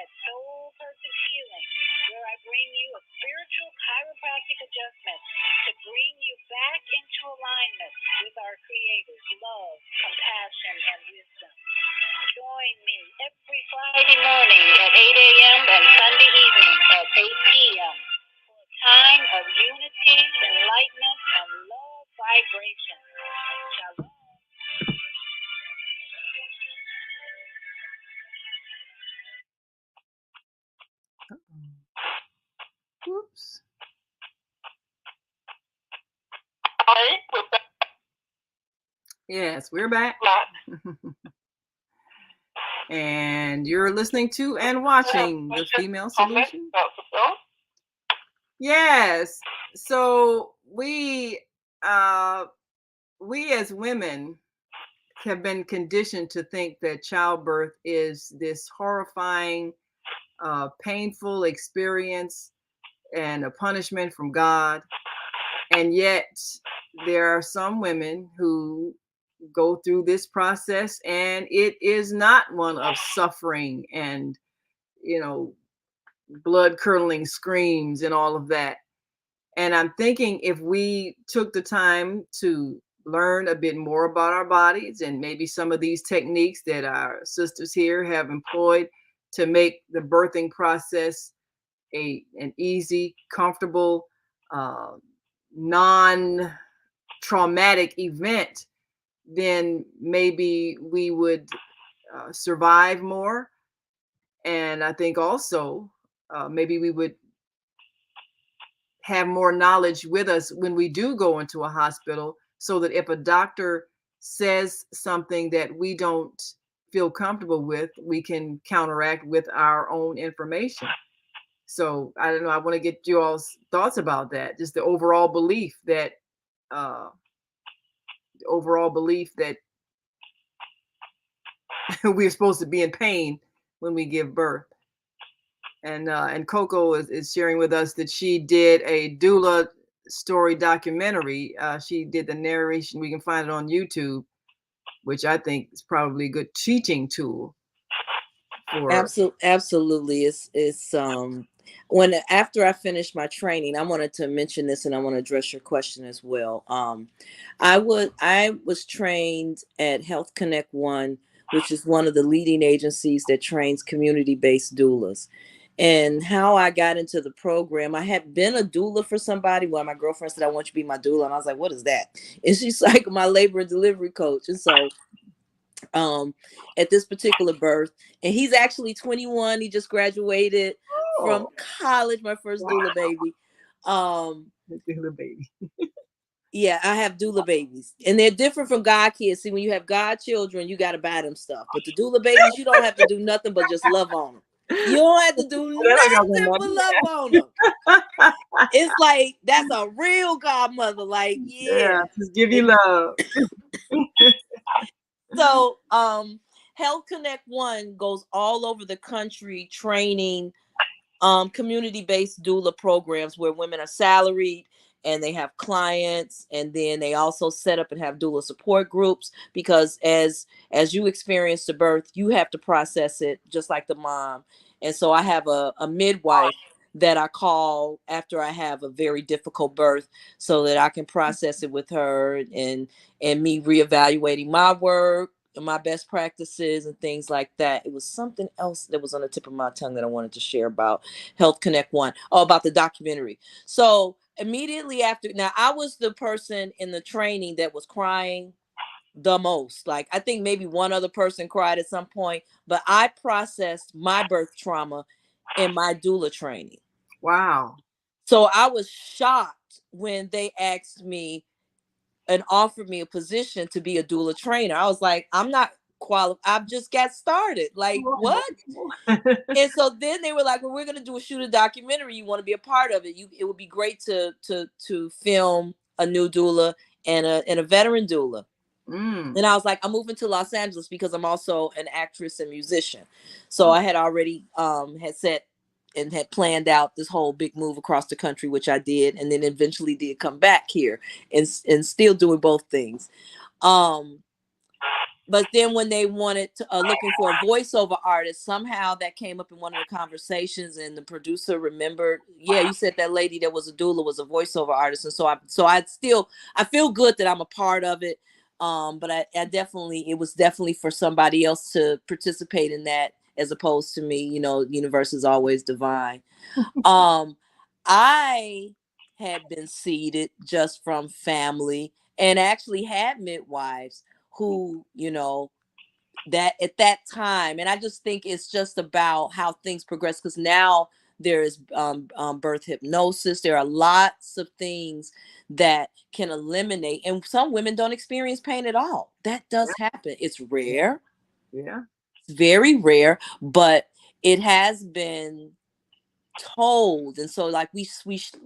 at Soul Purpose Healing, where I bring you a spiritual chiropractic adjustment to bring you back into alignment with our Creator's love, compassion, and wisdom. Join me every Friday morning at 8 a.m. and Sunday evening at 8 p.m. for a time of unity, enlightenment, and love vibration. Shalom. Whoops. Yes, we're back. And you're listening to and watching the Female Solution. Yes. So we as women have been conditioned to think that childbirth is this horrifying, painful experience and a punishment from God. And yet there are some women who go through this process and it is not one of suffering and, blood curdling screams and all of that. And I'm thinking if we took the time to learn a bit more about our bodies and maybe some of these techniques that our sisters here have employed to make the birthing process an easy, comfortable, non traumatic event, then maybe we would survive more. And I think also maybe we would have more knowledge with us when we do go into a hospital, so that if a doctor says something that we don't feel comfortable with, we can counteract with our own information. So I don't know. I want to get you all's thoughts about that. Just the overall belief that we're supposed to be in pain when we give birth. And Coco is sharing with us that she did a doula story documentary. She did the narration. We can find it on YouTube, which I think is probably a good teaching tool. Absolutely. It's when after I finished my training, I wanted to mention this, and I want to address your question as well. I was trained at Health Connect One, which is one of the leading agencies that trains community-based doulas. And how I got into the program, I had been a doula for somebody. Well, my girlfriend said, "I want you to be my doula," and I was like, "What is that?" And she's like, "My labor and delivery coach." And so at this particular birth, and he's actually 21, he just graduated from college, my first doula baby. Doula baby. Yeah, I have doula babies, and they're different from God kids. See, when you have God children, you got to buy them stuff, but the doula babies, you don't have to do nothing but just love on them. You don't have to do nothing but love on them. It's like, that's a real godmother. Like, yeah, just give you love. So Health Connect One goes all over the country training community-based doula programs where women are salaried and they have clients, and then they also set up and have doula support groups, because as you experience the birth, you have to process it just like the mom. And so I have a midwife that I call after I have a very difficult birth, so that I can process it with her, and me reevaluating my work and my best practices and things like that. It was something else that was on the tip of my tongue that I wanted to share about Health Connect One. Oh, about the documentary. So immediately after, now I was the person in the training that was crying the most. Like, I think maybe one other person cried at some point, but I processed my birth trauma in my doula training. Wow. So I was shocked when they asked me and offered me a position to be a doula trainer. I was like, I'm not qualified. I've just got started. Like, what? And so then they were like, well, we're going to shoot a documentary. You want to be a part of it? It would be great to film a new doula and a veteran doula. And I was like, I'm moving to Los Angeles because I'm also an actress and musician. So I had already had set and had planned out this whole big move across the country, which I did, and then eventually did come back here and still doing both things. But then when they wanted to looking for a voiceover artist, somehow that came up in one of the conversations, and the producer remembered, yeah, you said that lady that was a doula was a voiceover artist. And so I feel good that I'm a part of it. But I definitely, it was definitely for somebody else to participate in that, as opposed to me. You know, universe is always divine. I had been seeded just from family, and actually had midwives who, you know, that at that time, and I just think it's just about how things progress, because now there is birth hypnosis. There are lots of things that can eliminate, and some women don't experience pain at all. That does happen. It's rare. Yeah. It's very rare, but it has been told. And so, like, we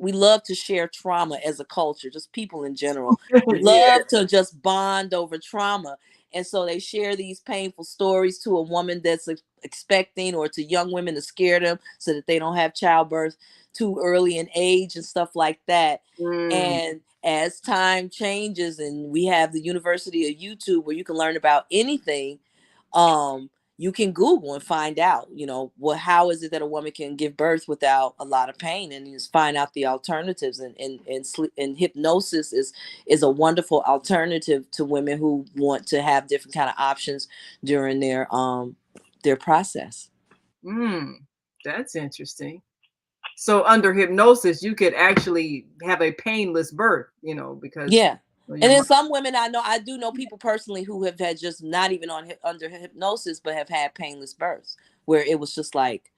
love to share trauma as a culture, just people in general love to just bond over trauma. And so they share these painful stories to a woman that's expecting, or to young women to scare them so that they don't have childbirth too early in age and stuff like that. And as time changes, and we have the University of YouTube where you can learn about anything, you can Google and find out, you know, how is it that a woman can give birth without a lot of pain, and just find out the alternatives. And hypnosis is a wonderful alternative to women who want to have different kind of options during their process. That's interesting. So under hypnosis, you could actually have a painless birth, you know, because Well, And then some women I do know people personally who have had just not even under hypnosis, but have had painless births where it was just like,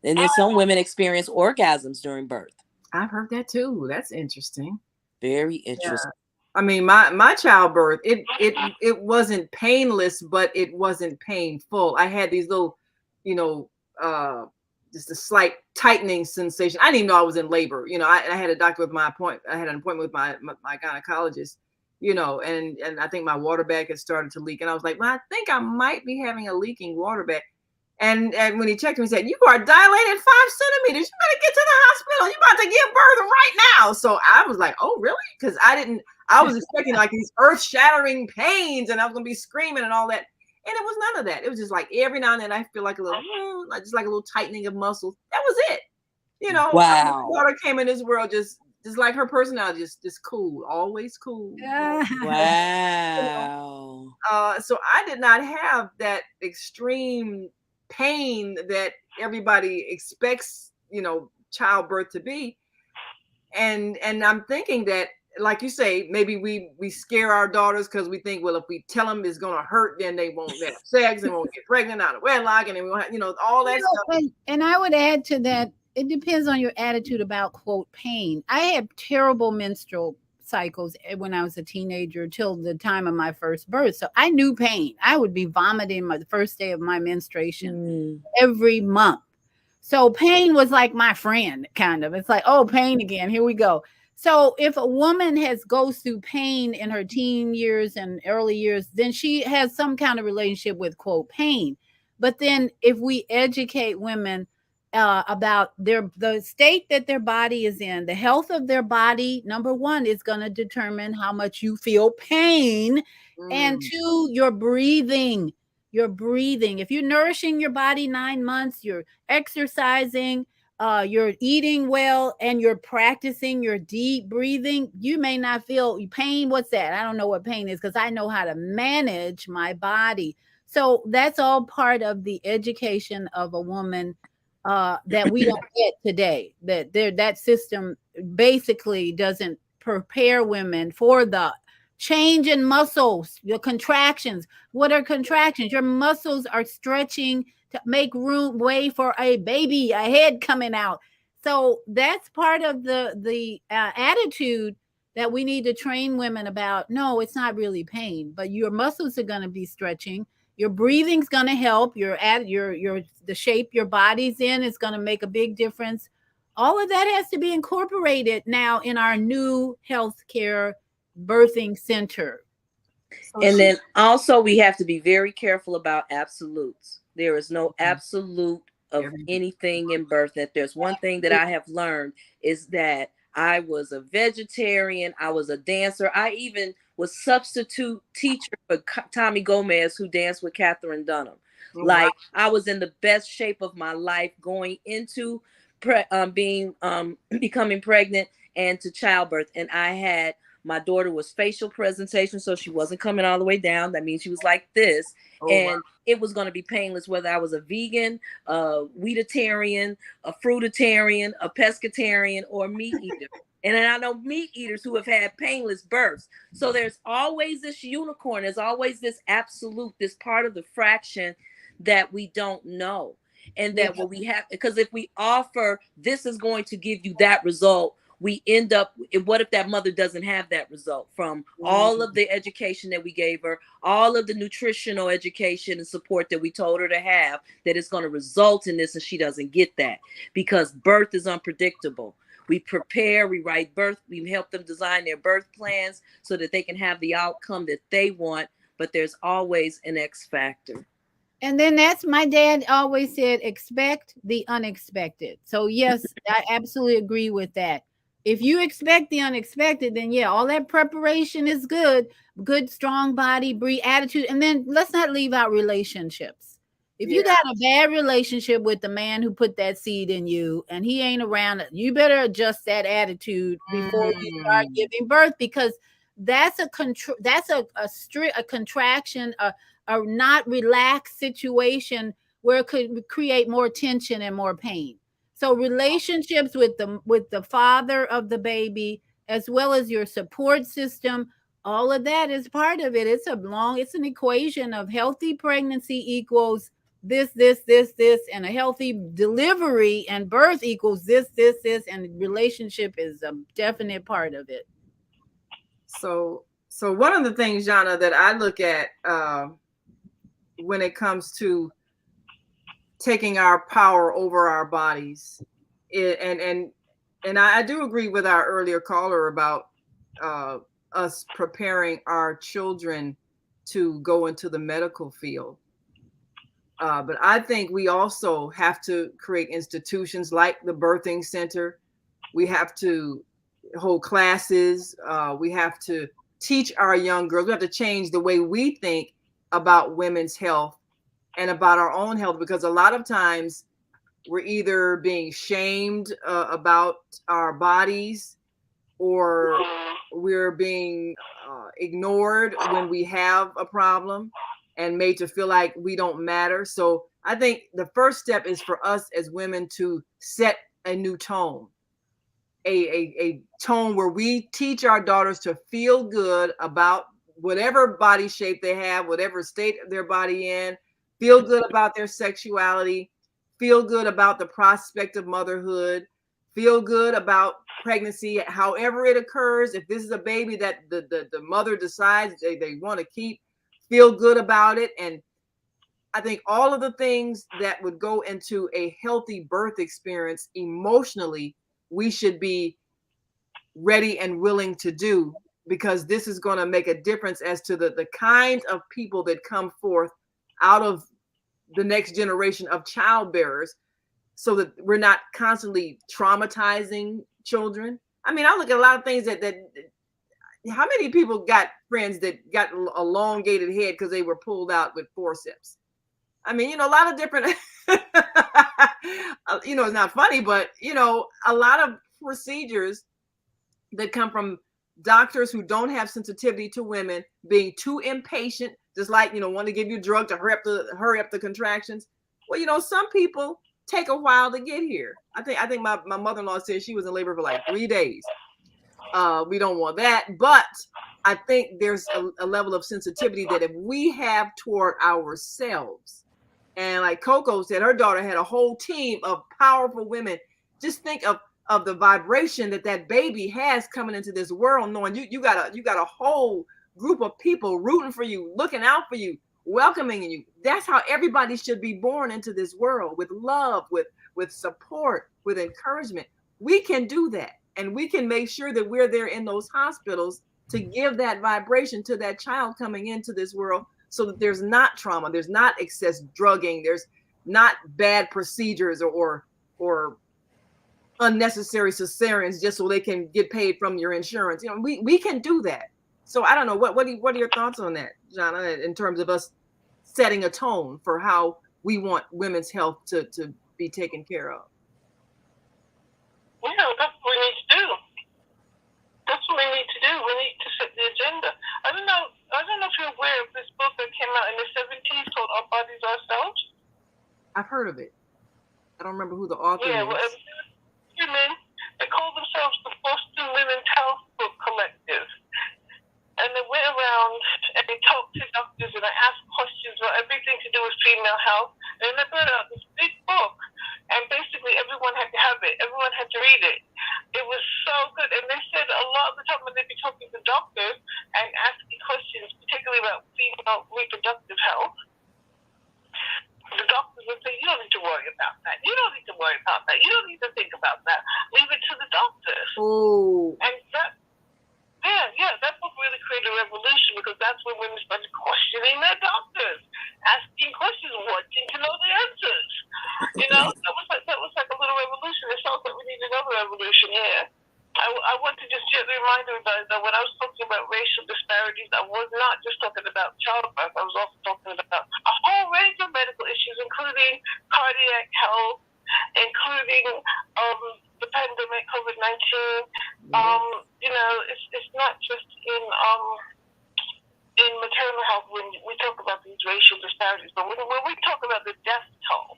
and then some women experience orgasms during birth. I've heard that too. That's interesting. Very interesting. I mean, my childbirth, it wasn't painless, but it wasn't painful. I had these little, you know, just a slight tightening sensation. I didn't even know I was in labor. You know, I had a doctor with my appointment. I had an appointment with my gynecologist. You know, and I think my water bag had started to leak, and I was like, well, I think I might be having a leaking water bag. And when he checked me, he said, "You are dilated 5 centimeters. You better get to the hospital. You're about to give birth right now." So I was like, "Oh, really?" Because I was expecting like these earth-shattering pains, and I was gonna be screaming and all that. And it was none of that. It was just like every now and then I feel like a little, just like a little tightening of muscles. That was it. You know, wow. My daughter came in this world just like her personality, just cool, always cool. Wow. So I did not have that extreme pain that everybody expects, you know, childbirth to be. And I'm thinking that, like you say, maybe we scare our daughters because we think, well, if we tell them it's gonna hurt, then they won't have sex and won't get pregnant out of wedlock, and then we won't have, you know, all that stuff. And I would add to that, it depends on your attitude about, quote, pain. I had terrible menstrual cycles when I was a teenager till the time of my first birth. So I knew pain. I would be vomiting the first day of my menstruation every month. So pain was like my friend, kind of. It's like, oh, pain again. Here we go. So if a woman goes through pain in her teen years and early years, then she has some kind of relationship with, quote, pain. But then if we educate women about the state that their body is in, the health of their body, number one, is going to determine how much you feel pain, and two, your breathing. If you're nourishing your body 9 months, you're exercising, you're eating well, and you're practicing your deep breathing, you may not feel pain. What's that? I don't know what pain is because I know how to manage my body. So that's all part of the education of a woman that we don't get today. That system basically doesn't prepare women for the change in muscles, your contractions. What are contractions? Your muscles are stretching to make way for a baby, a head coming out. So that's part of the attitude that we need to train women about. No, it's not really pain, but your muscles are going to be stretching. Your breathing's going to help. The shape your body's in is going to make a big difference. All of that has to be incorporated now in our new healthcare birthing center. And then also we have to be very careful about absolutes. There is no absolute of anything in birth. That there's one thing that I have learned is that I was a vegetarian, I was a dancer, I even was substitute teacher for Tommy Gomez, who danced with Catherine Dunham. Like I was in the best shape of my life going into becoming pregnant and to childbirth. And my daughter was facial presentation, so she wasn't coming all the way down. That means she was like this. It was going to be painless, whether I was a vegan, a wheatitarian, a fruitarian, a pescatarian, or meat eater. And then I know meat eaters who have had painless births. So there's always this unicorn. There's always this absolute, this part of the fraction that we don't know. And that what we have, because if we offer, this is going to give you that result, we end up, what if that mother doesn't have that result from all of the education that we gave her, all of the nutritional education and support that we told her to have, that it's going to result in this, and she doesn't get that because birth is unpredictable. We prepare, we write birth, we help them design their birth plans so that they can have the outcome that they want, but there's always an X factor. And then that's, my dad always said, expect the unexpected. So yes, I absolutely agree with that. If you expect the unexpected, then yeah, all that preparation is good, strong body, breathe, attitude. And then let's not leave out relationships. If you got a bad relationship with the man who put that seed in you and he ain't around, you better adjust that attitude before you start giving birth, because that's a contraction, a not relaxed situation where it could create more tension and more pain. So relationships with the father of the baby, as well as your support system, All of that is part of it. It's an equation of healthy pregnancy equals this, and a healthy delivery and birth equals this, and relationship is a definite part of it. So one of the things, Zhana, that I look at when it comes to taking our power over our bodies, and I do agree with our earlier caller about us preparing our children to go into the medical field. But I think we also have to create institutions like the birthing center. We have to hold classes. We have to teach our young girls. We have to change the way we think about women's health and about our own health, because a lot of times we're either being shamed about our bodies, or we're being ignored when we have a problem and made to feel like we don't matter. So I think the first step is for us as women to set a new tone, a tone where we teach our daughters to feel good about whatever body shape they have, whatever state of their body in, feel good about their sexuality, feel good about the prospect of motherhood, feel good about pregnancy, however it occurs. If this is a baby that the mother decides they want to keep, feel good about it. And I think all of the things that would go into a healthy birth experience emotionally, we should be ready and willing to do, because this is going to make a difference as to the kind of people that come forth out of the next generation of child bearers, so that we're not constantly traumatizing children. I mean, I look at a lot of things that how many people got friends that got elongated head because they were pulled out with forceps? I mean, a lot of different, it's not funny, but, a lot of procedures that come from doctors who don't have sensitivity to women, being too impatient, just like, want to give you a drug to hurry up the contractions. Well, some people take a while to get here. I think my mother-in-law said she was in labor for like 3 days. We don't want that, but I think there's a level of sensitivity that if we have toward ourselves, and like Coco said, her daughter had a whole team of powerful women. Just think of the vibration that baby has coming into this world, knowing you got a whole group of people rooting for you, looking out for you, welcoming you. That's how everybody should be born into this world, with love, with support, with encouragement. We can do that, and we can make sure that we're there in those hospitals to give that vibration to that child coming into this world, so that there's not trauma, there's not excess drugging, there's not bad procedures or unnecessary cesareans just so they can get paid from your insurance. We can do that. So I don't know, what are your thoughts on that, Zhana, in terms of us setting a tone for how we want women's health to be taken care of? That's what we need to do. That's what we need to do. We need to set the agenda. I don't know if you're aware of this book that came out in the 70s called Our Bodies, Ourselves. I've heard of it. I don't remember who the author is. Well, women, they call themselves the Boston Women's Health Book Collective. And they went around and they talked to doctors and they asked questions about everything to do with female health. And they brought out this big book. And basically everyone had to have it. Everyone had to read it. It was so good. And they said a lot of the time when they'd be talking to doctors and asking questions, particularly about female reproductive health, the doctors would say, you don't need to worry about that. You don't need to worry about that. You don't need to think about that. Leave it to the doctors. Oh. And that book really created a revolution, because that's when women started questioning their doctors, asking questions, wanting to know the answers. That was like a little revolution. It felt like we need another revolution here. I want to just gently remind everybody that when I was talking about racial disparities, I was not just talking about childbirth. I was also talking about a whole range of medical issues, including cardiac health, including the pandemic, COVID-19. It's not just in maternal health when we talk about these racial disparities, but when we talk about the death toll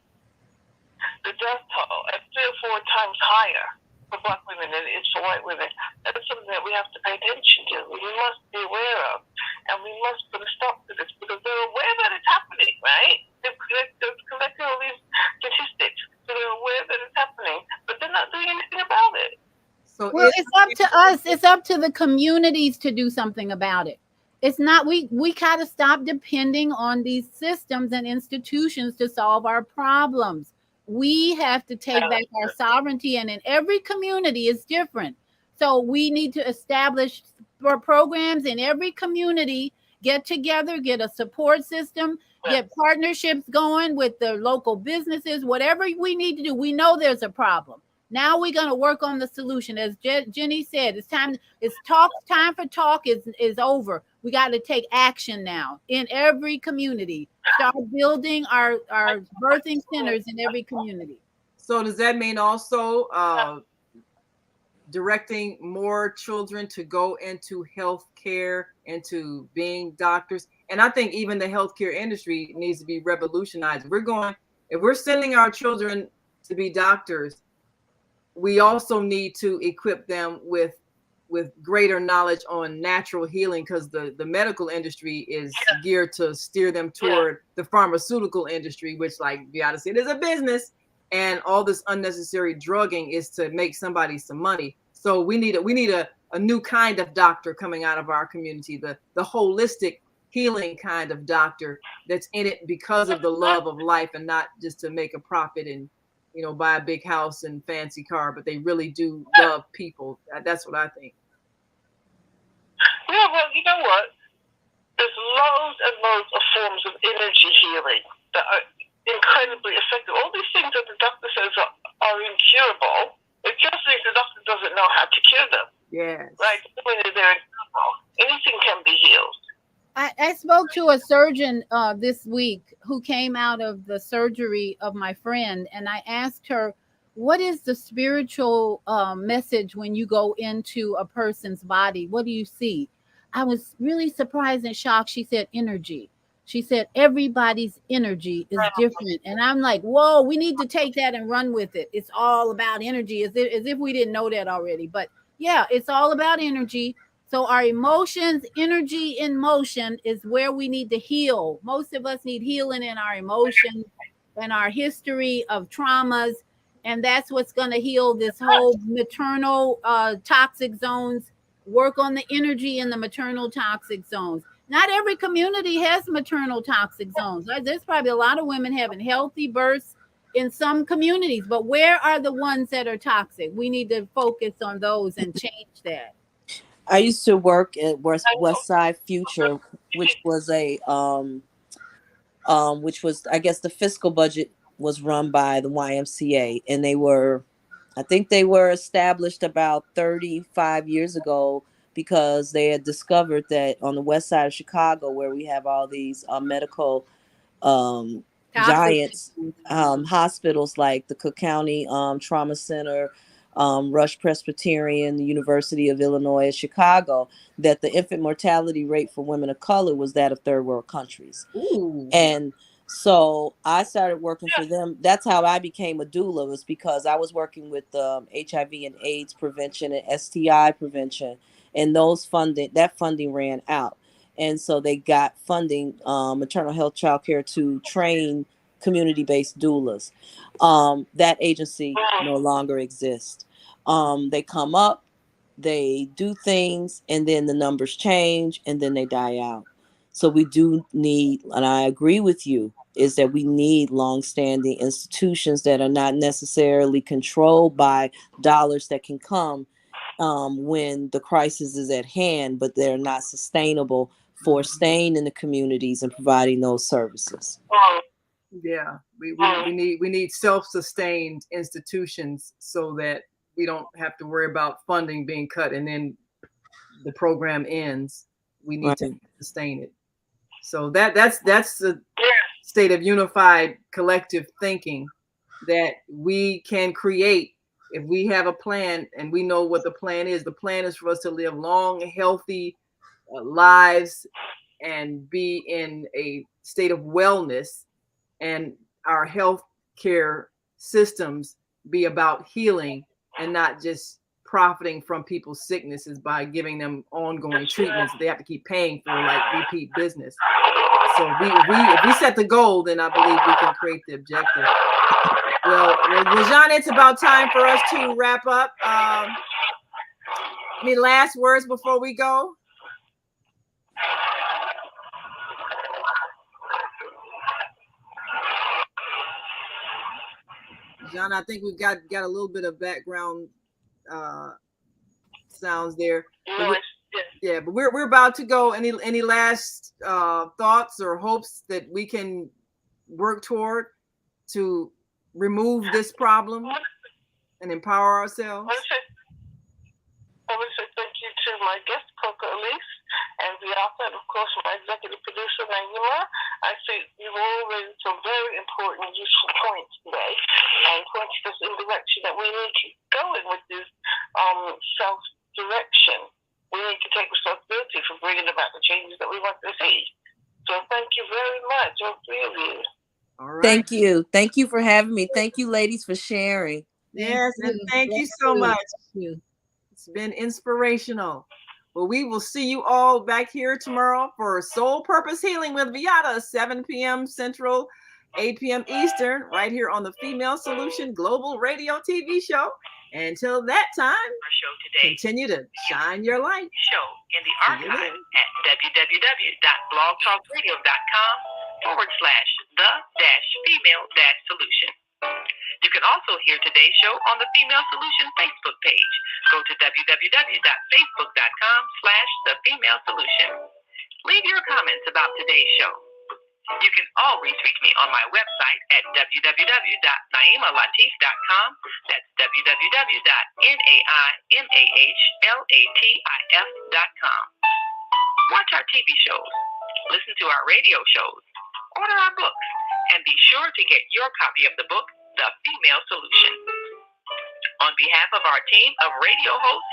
at 3 or 4 times higher for Black women than it is for white women. That is something that we have to pay attention to. We must be aware of, and we must put a stop to this because they're aware that it's happening, right? They've collected all these statistics, so they're aware that it's happening, but they're not doing anything about it. So well, it's up to us. It's up to the communities to do something about it. It's not we gotta stop depending on these systems and institutions to solve our problems. We have to take back our sovereignty, and in every community is different. So we need to establish programs in every community, get together, get a support system, get partnerships going with the local businesses, whatever we need to do. We know there's a problem. Now we're going to work on the solution. As Jenny said, it's time. It's talk. Time for talk is over. We got to take action now in every community. Start building our birthing centers in every community. So does that mean also directing more children to go into healthcare, into being doctors? And I think even the healthcare industry needs to be revolutionized. If we're sending our children to be doctors, we also need to equip them with greater knowledge on natural healing, because the medical industry is geared to steer them toward the pharmaceutical industry, which, like Viyahta said, is a business, and all this unnecessary drugging is to make somebody some money. So we need a new kind of doctor coming out of our community, the holistic healing kind of doctor that's in it because of the love of life and not just to make a profit and buy a big house and fancy car, but they really do love people. That's what I think. Yeah, well, you know what? There's loads and loads of forms of energy healing that are incredibly effective. All these things that the doctor says are incurable. It just means the doctor doesn't know how to cure them. Yes. Right? When they're incurable, anything can be healed. I spoke to a surgeon this week who came out of the surgery of my friend, and I asked her, what is the spiritual message when you go into a person's body? What do you see? I was really surprised and shocked. She said energy. She said everybody's energy is different. And I'm like, whoa, we need to take that and run with it. It's all about energy, as if we didn't know that already. But yeah, it's all about energy. So our emotions, energy in motion is where we need to heal. Most of us need healing in our emotions and our history of traumas. And that's what's going to heal this whole maternal toxic zones. Work on the energy in the maternal toxic zones. Not every community has maternal toxic zones. There's probably a lot of women having healthy births in some communities, but where are the ones that are toxic? We need to focus on those and change that. I used to work at West Side Future, which was I guess the fiscal budget was run by the YMCA, and I think they were established about 35 years ago because they had discovered that on the west side of Chicago, where we have all these medical giants, hospitals like the Cook County Trauma Center, Rush Presbyterian, the University of Illinois at Chicago, that the infant mortality rate for women of color was that of third world countries. Ooh. And so I started working for them. That's how I became a doula, was because I was working with HIV and AIDS prevention and STI prevention, and that funding ran out. And so they got funding, maternal health child care, to train community-based doulas. That agency no longer exists. They come up, they do things, and then the numbers change, and then they die out. So we do need, and I agree with you, is that we need longstanding institutions that are not necessarily controlled by dollars that can come when the crisis is at hand, but they're not sustainable for staying in the communities and providing those services. Yeah, we need self-sustained institutions so that we don't have to worry about funding being cut and then the program ends. We need to sustain it. So that's the state of unified collective thinking that we can create if we have a plan and we know what the plan is. The plan is for us to live long, healthy lives and be in a state of wellness, and our health care systems be about healing and not just profiting from people's sicknesses by giving them ongoing treatments that they have to keep paying for, like repeat business. So if we set the goal, then I believe we can create the objective. Well, Zhana, it's about time for us to wrap up. Any last words before we go? Zhana, I think we've got a little bit of background sounds there. But we're about to go. Any last thoughts or hopes that we can work toward to remove this problem and empower ourselves? I would say thank you to my guest, Coco Elise, and Viyahta, and of course my executive producer, Naima. I think you've all raised some very important, useful points today, and pointed us in the direction that we need to go in with this self-direction. We need to take responsibility for bringing about the changes that we want to see. So thank you very much, all three of you. All right. Thank you. Thank you for having me. Thank you, ladies, for sharing. Yes, and thank you so much. It's been inspirational. Well, we will see you all back here tomorrow for Soul Purpose Healing with Viyahta, 7 p.m. Central, 8 p.m. Eastern, right here on the Female Solution Global Radio TV show. And until that time, continue to shine your light. Show in the archive at www.blogtalkradio.com/the-female-solution. You can also hear today's show on the Female Solution Facebook page. Go to www.facebook.com/the-female-solution. Leave your comments about today's show. You can always reach me on my website at www.naimalatif.com. That's www.naimalatif.com. Watch our TV shows, listen to our radio shows, order our books, and be sure to get your copy of the book, The Female Solution. On behalf of our team of radio hosts,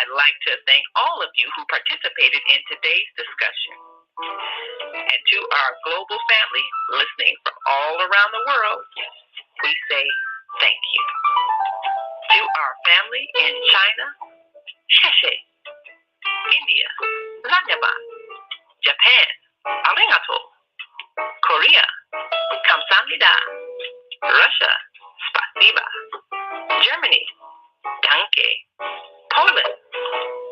I'd like to thank all of you who participated in today's discussion. And to our global family listening from all around the world, we say thank you. To our family in China, Sheshe, India, Zanyaba, Japan, Arigato, Korea, Kamsamnida, Russia, Spasiba, Germany, Danke, Poland,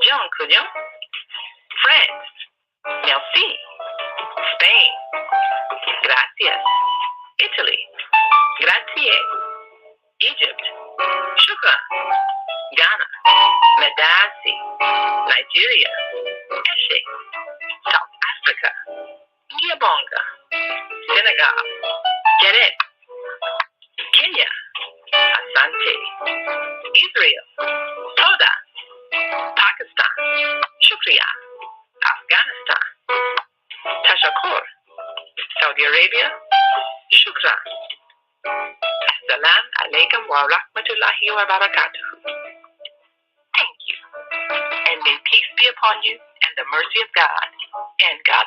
Dziękuję, France, Merci, Spain, Gracias, Italy, Grazie, Egypt, Shukran, Ghana, Medasi, Nigeria, Eshe, South Africa, Gabonga, Senegal, Genet, Kenya, Asante, Israel, Toda, Pakistan, Shukriya, Afghanistan, Tashakur, Saudi Arabia, Shukran. Assalamu alaikum wa rahmatullahi wa barakatuh. Thank you. And may peace be upon you and the mercy of God and God.